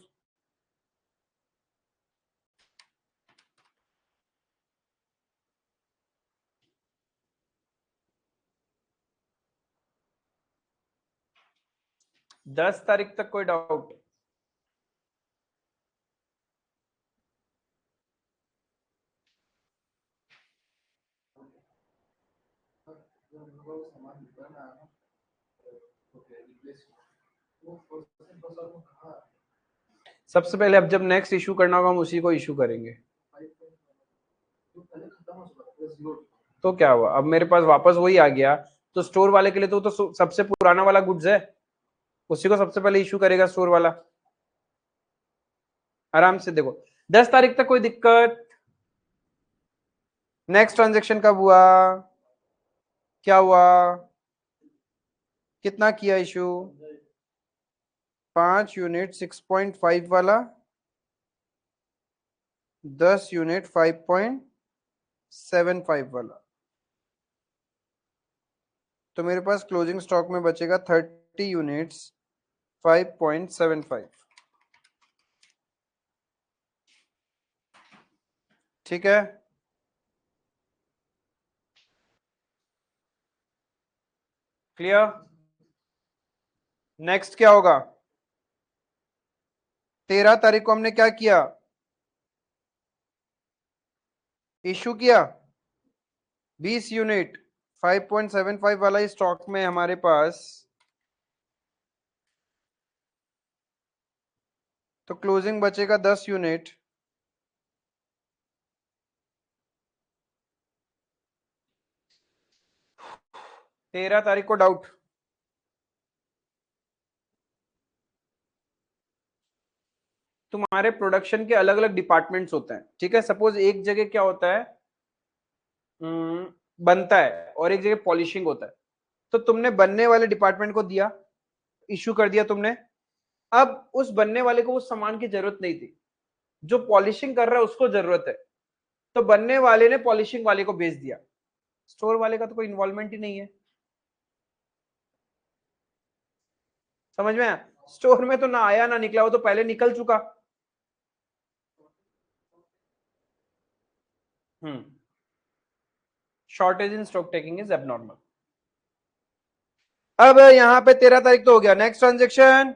दस तारीख तक कोई डाउट? सबसे पहले अब जब नेक्स्ट इशू करना होगा हम उसी को इशू करेंगे। तो क्या हुआ, अब मेरे पास वापस वही आ गया। तो स्टोर वाले के लिए तो सबसे पुराना वाला गुड्स है, उसी को सबसे पहले इशू करेगा स्टोर वाला। आराम से देखो, 10 तारीख तक कोई दिक्कत? नेक्स्ट ट्रांजेक्शन कब हुआ, क्या हुआ, कितना किया इशू? 5 यूनिट 6.5 वाला, 10 यूनिट 5.75 वाला। तो मेरे पास क्लोजिंग स्टॉक में बचेगा 30 यूनिट्स 5.75। ठीक है, क्लियर? नेक्स्ट क्या होगा? 13 तारीख को हमने क्या किया, इशू किया 20 यूनिट 5.75 वाला स्टॉक में हमारे पास। तो क्लोजिंग बचेगा 10 यूनिट। तेरह तारीख को डाउट? तुम्हारे प्रोडक्शन के अलग अलग डिपार्टमेंट्स होते हैं, ठीक है। सपोज एक जगह क्या होता है, बनता है, और एक जगह पॉलिशिंग होता है। तो तुमने बनने वाले डिपार्टमेंट को दिया, इशू कर दिया तुमने। अब उस बनने वाले को उस सामान की जरूरत नहीं थी, जो पॉलिशिंग कर रहा है उसको जरूरत है, तो बनने वाले ने पॉलिशिंग वाले को भेज दिया। स्टोर वाले का तो कोई इन्वॉल्वमेंट ही नहीं है। समझ में आया? स्टोर में तो ना आया ना निकला, वो तो पहले निकल चुका। Shortage in stock taking is abnormal. अब यहां पे 13 तारीख तो हो गया। नेक्स्ट ट्रांजेक्शन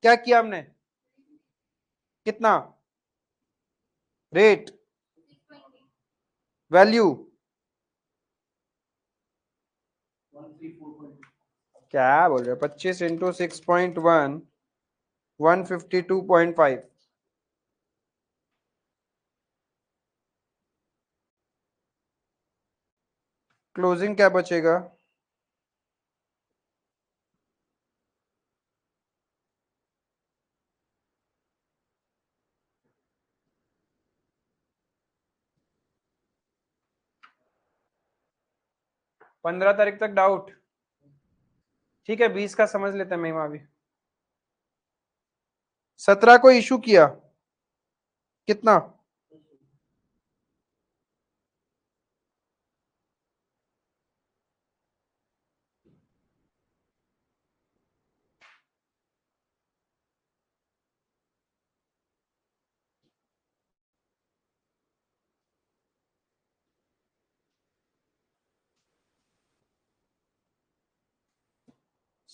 क्या किया हमने, कितना रेट, वैल्यू क्या बोल रहे हो, 25 इंटू 6.1 152.5। क्लोजिंग क्या बचेगा, पंद्रह तारीख तक डाउट? ठीक है, 20 का समझ लेते हैं महिमा भी। 17 को इशू किया, कितना?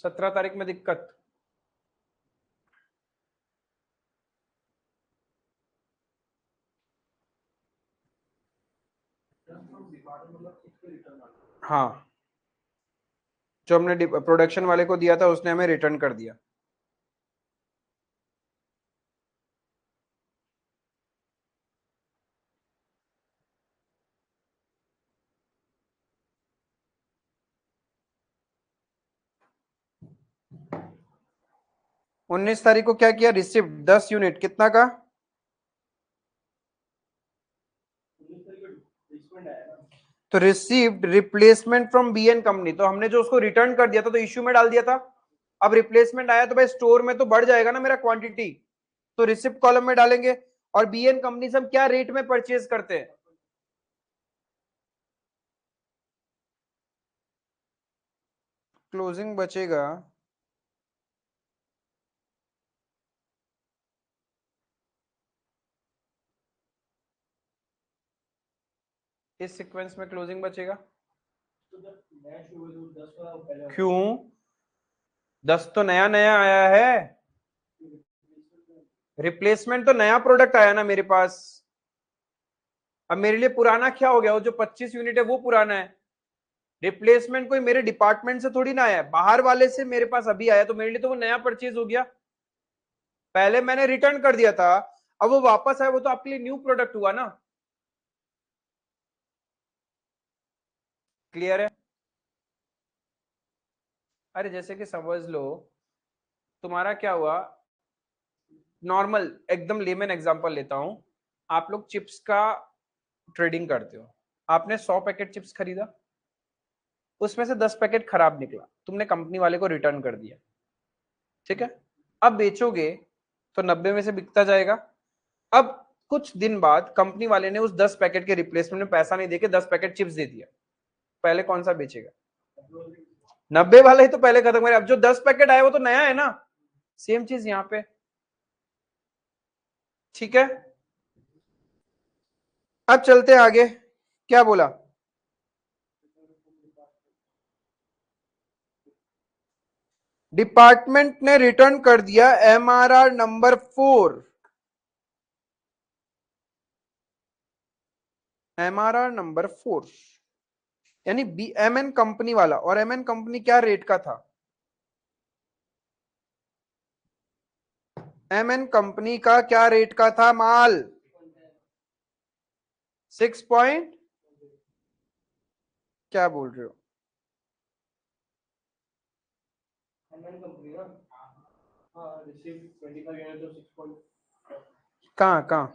सत्रह तारीख में दिक्कत? हाँ, जो हमने प्रोडक्शन वाले को दिया था उसने हमें रिटर्न कर दिया। उन्नीस तारीख को क्या किया, रिसिप्ट 10 यूनिट, कितना का? तो received replacement from BN company, तो हमने जो उसको रिटर्न कर दिया था तो इश्यू में डाल दिया था। अब रिप्लेसमेंट आया तो भाई स्टोर में तो बढ़ जाएगा ना मेरा क्वांटिटी, तो रिसिप्ट कॉलम में डालेंगे। और बीएन कंपनी से हम क्या रेट में परचेज करते हैं? क्लोजिंग बचेगा इस सीक्वेंस में, क्लोजिंग बचेगा क्यों? 10 तो नया नया आया है, रिप्लेसमेंट तो नया प्रोडक्ट आया ना मेरे पास। अब मेरे लिए पुराना क्या हो गया? वो जो 25 यूनिट है वो पुराना है। रिप्लेसमेंट कोई मेरे डिपार्टमेंट से थोड़ी ना आया, बाहर वाले से मेरे पास अभी आया, तो मेरे लिए तो वो नया परचेज हो गया। पहले मैंने रिटर्न कर दिया था, अब वो वापस आया, वो तो आपके लिए न्यू प्रोडक्ट हुआ ना। क्लियर है? अरे जैसे कि समझ लो तुम्हारा क्या हुआ, नॉर्मल एकदम लेमन एग्जांपल लेता हूं। आप लोग चिप्स का ट्रेडिंग करते हो, आपने 100 पैकेट चिप्स खरीदा, उसमें से 10 पैकेट खराब निकला, तुमने कंपनी वाले को रिटर्न कर दिया, ठीक है? अब बेचोगे तो 90 में से बिकता जाएगा। अब कुछ दिन बाद कंपनी वाले ने उस 10 पैकेट के रिप्लेसमेंट में पैसा नहीं देके 10 पैकेट चिप्स दे दिया, पहले कौन सा बेचेगा? 90 वाला ही तो पहले खत्म करे। अब जो 10 पैकेट आए वो तो नया है ना। सेम चीज यहां पे, ठीक है? अब चलते हैं आगे, क्या बोला? डिपार्टमेंट ने रिटर्न कर दिया एमआरआर नंबर 4। एमआरआर नंबर 4 यानी बी एम एन कंपनी वाला, और एम एन कंपनी क्या रेट का था? एम एन कंपनी का क्या रेट का था माल? 6 पॉइंट, क्या बोल रहे हो? कहाँ कहाँ?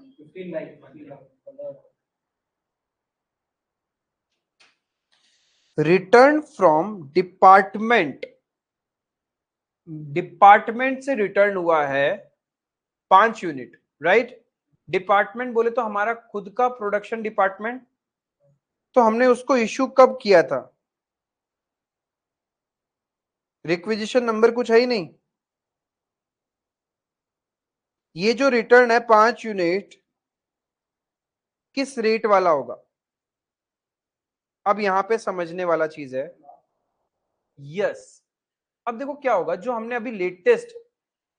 रिटर्न फ्रॉम डिपार्टमेंट, डिपार्टमेंट से रिटर्न हुआ है 5 यूनिट, राइट? डिपार्टमेंट बोले तो हमारा खुद का प्रोडक्शन डिपार्टमेंट, तो हमने उसको इशू कब किया था? रिक्विजिशन नंबर कुछ है ही नहीं। ये जो रिटर्न है 5 यूनिट किस रेट वाला होगा? अब यहां पे समझने वाला चीज है। यस, अब देखो क्या होगा, जो हमने अभी लेटेस्ट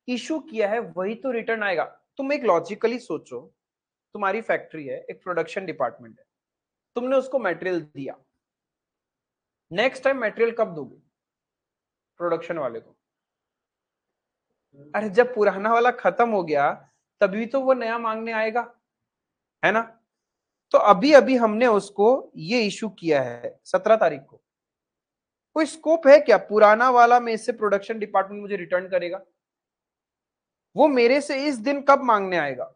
इशू किया है वही तो रिटर्न आएगा। तुम एक लॉजिकली सोचो, तुम्हारी फैक्ट्री है, एक प्रोडक्शन डिपार्टमेंट है, तुमने उसको मटेरियल दिया, नेक्स्ट टाइम मटेरियल कब दोगे प्रोडक्शन वाले को? अरे जब पुराना वाला खत्म हो गया तभी तो वो नया मांगने आएगा, है ना? तो अभी अभी हमने उसको ये इशू किया है 17 तारीख को। कोई स्कोप है क्या पुराना वाला में से प्रोडक्शन डिपार्टमेंट मुझे रिटर्न करेगा? वो मेरे से इस दिन कब मांगने आएगा?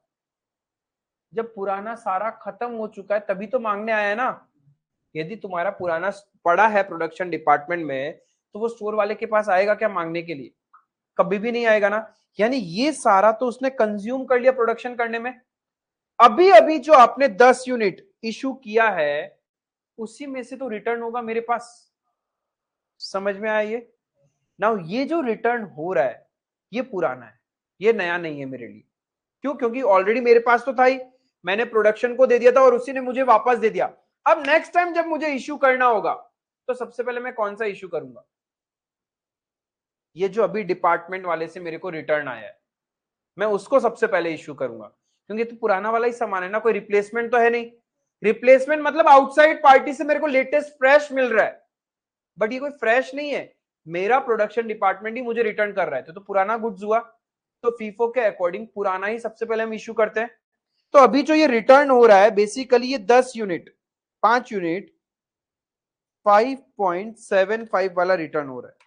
जब पुराना सारा खत्म हो चुका है तभी तो मांगने आया है ना। यदि तुम्हारा पुराना पड़ा है प्रोडक्शन डिपार्टमेंट में, तो वो स्टोर वाले के पास आएगा क्या मांगने के लिए? कभी भी नहीं आएगा ना। यानी ये सारा तो उसने कंज्यूम कर लिया प्रोडक्शन करने में। अभी अभी जो आपने 10 यूनिट इशू किया है उसी में से तो रिटर्न होगा मेरे पास। समझ में आया ये? नाउ ये जो रिटर्न हो रहा है ये पुराना है, ये नया नहीं है मेरे लिए। क्यों? क्योंकि ऑलरेडी मेरे पास तो था ही, मैंने प्रोडक्शन को दे दिया था और उसी ने मुझे वापस दे दिया। अब नेक्स्ट टाइम जब मुझे इश्यू करना होगा तो सबसे पहले मैं कौन सा इश्यू करूंगा? ये जो अभी डिपार्टमेंट वाले से मेरे को रिटर्न आया है मैं उसको सबसे पहले इश्यू करूंगा, क्योंकि तो पुराना वाला ही सामान है ना, कोई रिप्लेसमेंट तो है नहीं। रिप्लेसमेंट मतलब आउटसाइड पार्टी से मेरे को लेटेस्ट फ्रेश मिल रहा है, बट ये कोई फ्रेश नहीं है, मेरा प्रोडक्शन डिपार्टमेंट ही मुझे रिटर्न कर रहा है, तो पुराना गुड्स हुआ। तो फीफो के अकॉर्डिंग पुराना ही सबसे पहले हम इश्यू करते हैं। तो अभी जो ये रिटर्न हो रहा है बेसिकली ये 10 यूनिट, 5 यूनिट 5.75 वाला रिटर्न हो रहा है।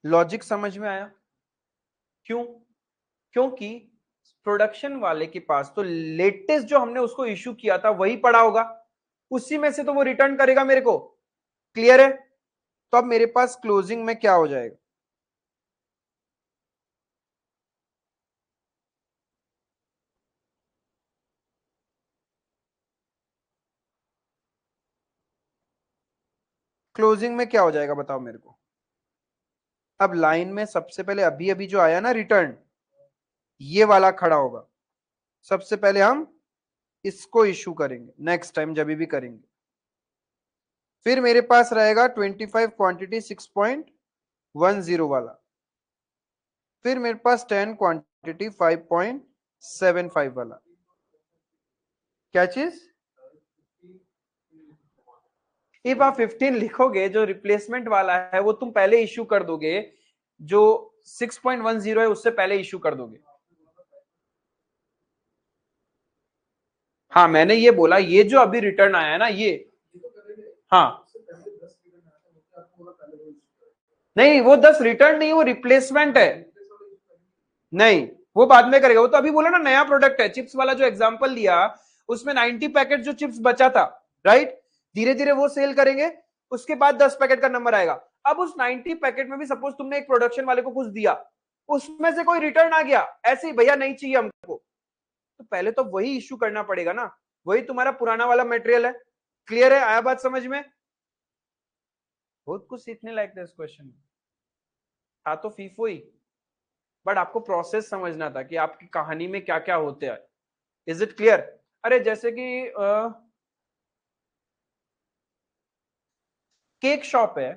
लॉजिक समझ में आया? क्यों? क्योंकि प्रोडक्शन वाले के पास तो लेटेस्ट जो हमने उसको इश्यू किया था वही पड़ा होगा, उसी में से तो वो रिटर्न करेगा मेरे को। क्लियर है? तो अब मेरे पास क्लोजिंग में क्या हो जाएगा? क्लोजिंग में क्या हो जाएगा बताओ मेरे को। अब लाइन में सबसे पहले अभी अभी जो आया ना रिटर्न, ये वाला खड़ा होगा, सबसे पहले हम इसको इशू करेंगे नेक्स्ट टाइम जब भी करेंगे। फिर मेरे पास रहेगा 25 क्वांटिटी 6.10 वाला, फिर मेरे पास 10 क्वांटिटी 5.75 वाला। क्या चीज? इफ आप 15 लिखोगे, जो रिप्लेसमेंट वाला है वो तुम पहले इश्यू कर दोगे, जो 6.10 है उससे पहले इश्यू कर दोगे। हाँ मैंने ये बोला, ये जो अभी रिटर्न आया है ना ये, हाँ नहीं वो 10 रिटर्न नहीं, वो रिप्लेसमेंट है। नहीं वो बाद में करेगा, वो तो अभी बोला ना नया प्रोडक्ट है। चिप्स वाला जो एग्जांपल लिया उसमें 90 पैकेट जो चिप्स बचा था, राइट, धीरे धीरे वो सेल करेंगे, उसके बाद 10 पैकेट का नंबर आएगा। अब उस 90 पैकेट में भी सपोज तुमने एक प्रोडक्शन वाले को कुछ दिया, उसमें से कोई रिटर्न आ गया ऐसे ही, भैया नहीं चाहिए हमको, तो पहले तो वही इश्यू करना पड़ेगा ना, वही तुम्हारा पुराना वाला मटेरियल है। क्लियर है? आया बात समझ में? बहुत कुछ सीखने लायक था इस क्वेश्चन में, था तो फीफो ही, बट आपको प्रोसेस समझना था कि आपकी कहानी में क्या क्या होते हैं। Is it clear? अरे जैसे कि केक शॉप है,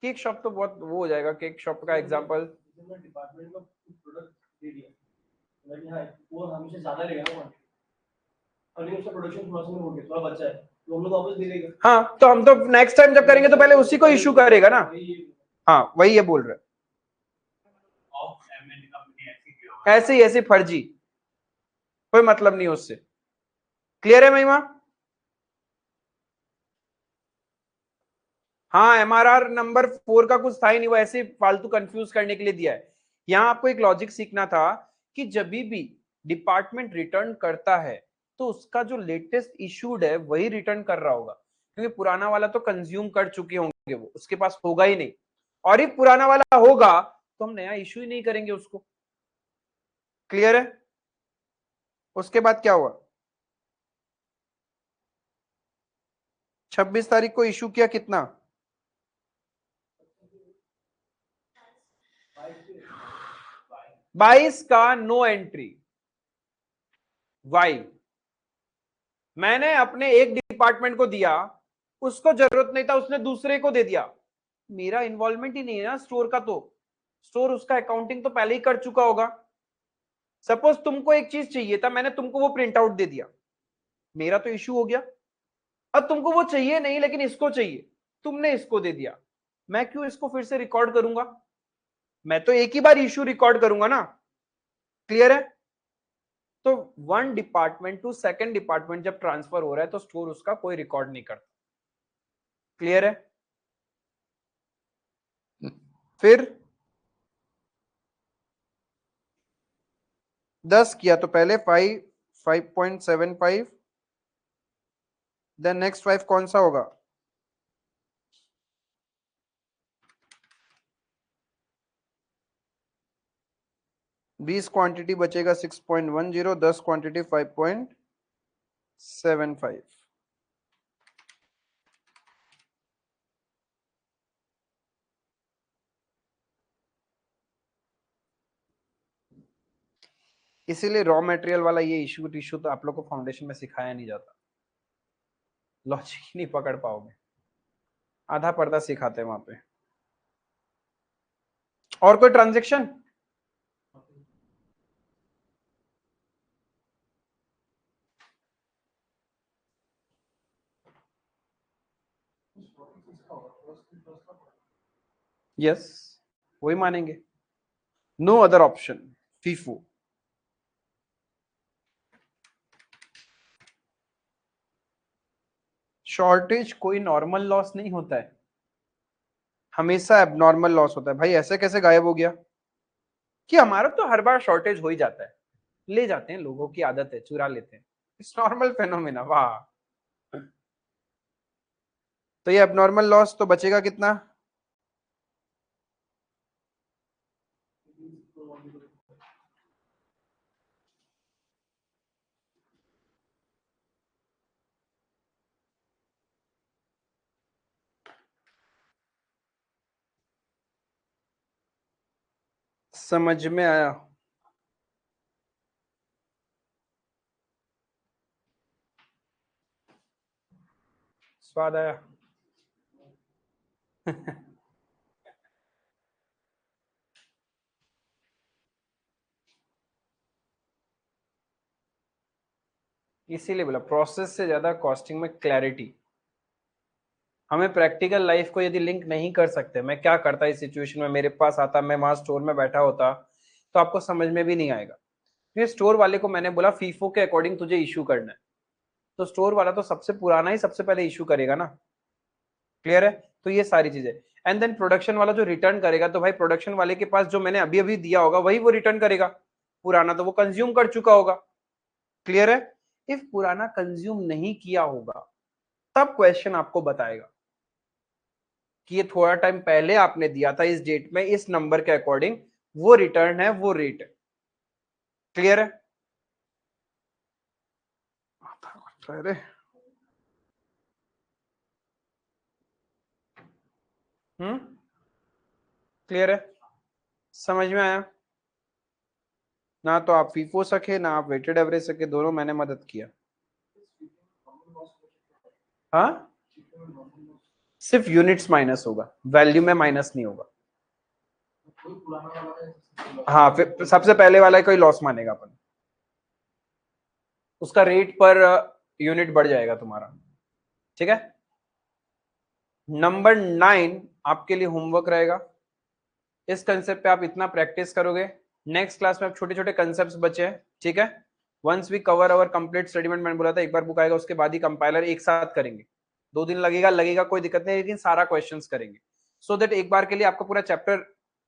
केक शॉप तो बहुत वो हो जाएगा, केक शॉप का एग्जांपल। डिपार्टमेंट का प्रोडक्ट दे दिया, वो हमसे ज्यादा लेगा ना, और उसका प्रोडक्शन प्रोसेस में हो गया, थोड़ा बचा है तो हम लोग वापस दे देंगे। हाँ तो हम तो नेक्स्ट टाइम जब करेंगे तो पहले उसी को इशू करेगा ना। हाँ वही ये बोल रहे, ऐसे ही ऐसे फर्जी, कोई मतलब नहीं उससे। क्लियर है महिमा? हाँ एमआरआर नंबर 4 का कुछ था ही नहीं, वो ऐसे फालतू कंफ्यूज करने के लिए दिया है। यहां आपको एक लॉजिक सीखना था कि जब भी डिपार्टमेंट रिटर्न करता है तो उसका जो लेटेस्ट इशूड है वही रिटर्न कर रहा होगा, क्योंकि पुराना वाला तो कंज्यूम कर चुके होंगे, वो उसके पास होगा ही नहीं। और ही पुराना वाला होगा तो हम नया इशू ही नहीं करेंगे उसको। क्लियर है? उसके बाद क्या हुआ? 26 तारीख को इशू किया कितना? 22 का नो एंट्री। वाई? मैंने अपने एक डिपार्टमेंट को दिया, उसको जरूरत नहीं था, उसने दूसरे को दे दिया, मेरा इन्वॉल्वमेंट ही नहीं है ना स्टोर का, तो स्टोर उसका अकाउंटिंग तो पहले ही कर चुका होगा। सपोज तुमको एक चीज चाहिए था, मैंने तुमको वो प्रिंट आउट दे दिया, मेरा तो इश्यू हो गया। अब तुमको वो चाहिए नहीं लेकिन इसको चाहिए, तुमने इसको दे दिया, मैं क्यों इसको फिर से रिकॉर्ड करूंगा? मैं तो एक ही बार इश्यू रिकॉर्ड करूंगा ना। क्लियर है? तो one department to second department जब ट्रांसफर हो रहा है तो स्टोर उसका कोई रिकॉर्ड नहीं करता। क्लियर है? फिर 10 किया तो पहले 5.75, देन नेक्स्ट 5 कौन सा होगा? 20 क्वांटिटी बचेगा 6.10, 10 क्वांटिटी 5.75। इसीलिए रॉ मटेरियल वाला ये इशू तो आप लोग को फाउंडेशन में सिखाया नहीं जाता, लॉजिक ही नहीं पकड़ पाओगे, आधा पर्दा सिखाते हैं वहां पे। और कोई ट्रांजेक्शन? यस, वही मानेंगे, no other option, FIFO. Shortage कोई नॉर्मल लॉस नहीं होता है, हमेशा एबनॉर्मल लॉस होता है। भाई ऐसे कैसे गायब हो गया? कि हमारा तो हर बार शॉर्टेज हो ही जाता है, ले जाते हैं, लोगों की आदत है, चुरा लेते हैं, इट्स नॉर्मल फेनोमेना। वाह, तो ये एबनॉर्मल लॉस तो बचेगा कितना? समझ में आया? स्वाद आया? इसीलिए बोला प्रोसेस से ज्यादा कॉस्टिंग में क्लैरिटी। हमें प्रैक्टिकल लाइफ को यदि लिंक नहीं कर सकते, मैं क्या करता इस सिचुएशन में, मेरे पास आता, मैं वहां स्टोर में बैठा होता, तो आपको समझ में भी नहीं आएगा। ये स्टोर वाले को मैंने बोला फीफो के अकॉर्डिंग तुझे इशू करना है, तो स्टोर वाला तो सबसे पुराना ही सबसे पहले इशू करेगा ना। क्लियर है? तो ये सारी चीजें। एंड देन प्रोडक्शन वाला जो रिटर्न करेगा, तो भाई प्रोडक्शन वाले के पास जो मैंने अभी अभी दिया होगा वही वो रिटर्न करेगा, पुराना तो वो कंज्यूम कर चुका होगा। क्लियर है? इफ पुराना कंज्यूम नहीं किया होगा तब क्वेश्चन आपको बताएगा कि ये थोड़ा टाइम पहले आपने दिया था इस डेट में इस नंबर के अकॉर्डिंग, वो रिटर्न है, वो रेट है। क्लियर है? अरे क्लियर है? समझ में आया? ना तो आप फीफो सके ना आप वेटेड एवरेज सके, दोनों मैंने मदद किया। हाँ, सिर्फ यूनिट्स माइनस होगा, वैल्यू में माइनस नहीं होगा। हाँ, फिर सबसे पहले वाला कोई लॉस मानेगा अपन, उसका रेट पर यूनिट बढ़ जाएगा तुम्हारा। ठीक है? नंबर 9 आपके लिए होमवर्क रहेगा। इस कंसेप्ट पे आप इतना प्रैक्टिस करोगे, नेक्स्ट क्लास में आप छोटे छोटे कंसेप्ट बचे हैं। ठीक है? Once we cover our complete statement, मैंने बोला था एक बार बुक आएगा उसके बाद ही कंपाइलर एक साथ करेंगे। 2 दिन लगेगा लगेगा कोई दिक्कत नहीं, लेकिन सारा क्वेश्चंस करेंगे सो दैट एक बार के लिए आपका पूरा चैप्टर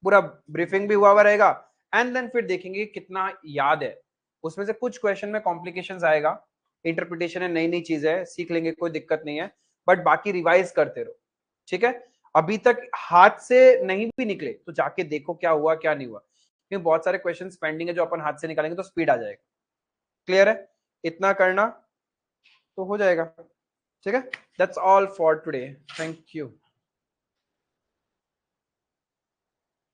पूरा ब्रीफिंग भी हुआ रहेगा। एंड देन फिर देखेंगे कितना याद है। उसमें से कुछ क्वेश्चन में कॉम्प्लिकेशंस आएगा, इंटरप्रिटेशन है, नई नई चीज है, सीख लेंगे, कोई दिक्कत नहीं है, बट बाकी रिवाइज करते रहो। ठीक है? अभी तक हाथ से नहीं भी निकले तो जाके देखो क्या हुआ क्या नहीं हुआ, क्योंकि बहुत सारे क्वेश्चंस पेंडिंग है जो अपन हाथ से निकालेंगे तो स्पीड आ जाएगा। क्लियर है? इतना करना तो हो जाएगा। ठीक है? That's all for today, thank you.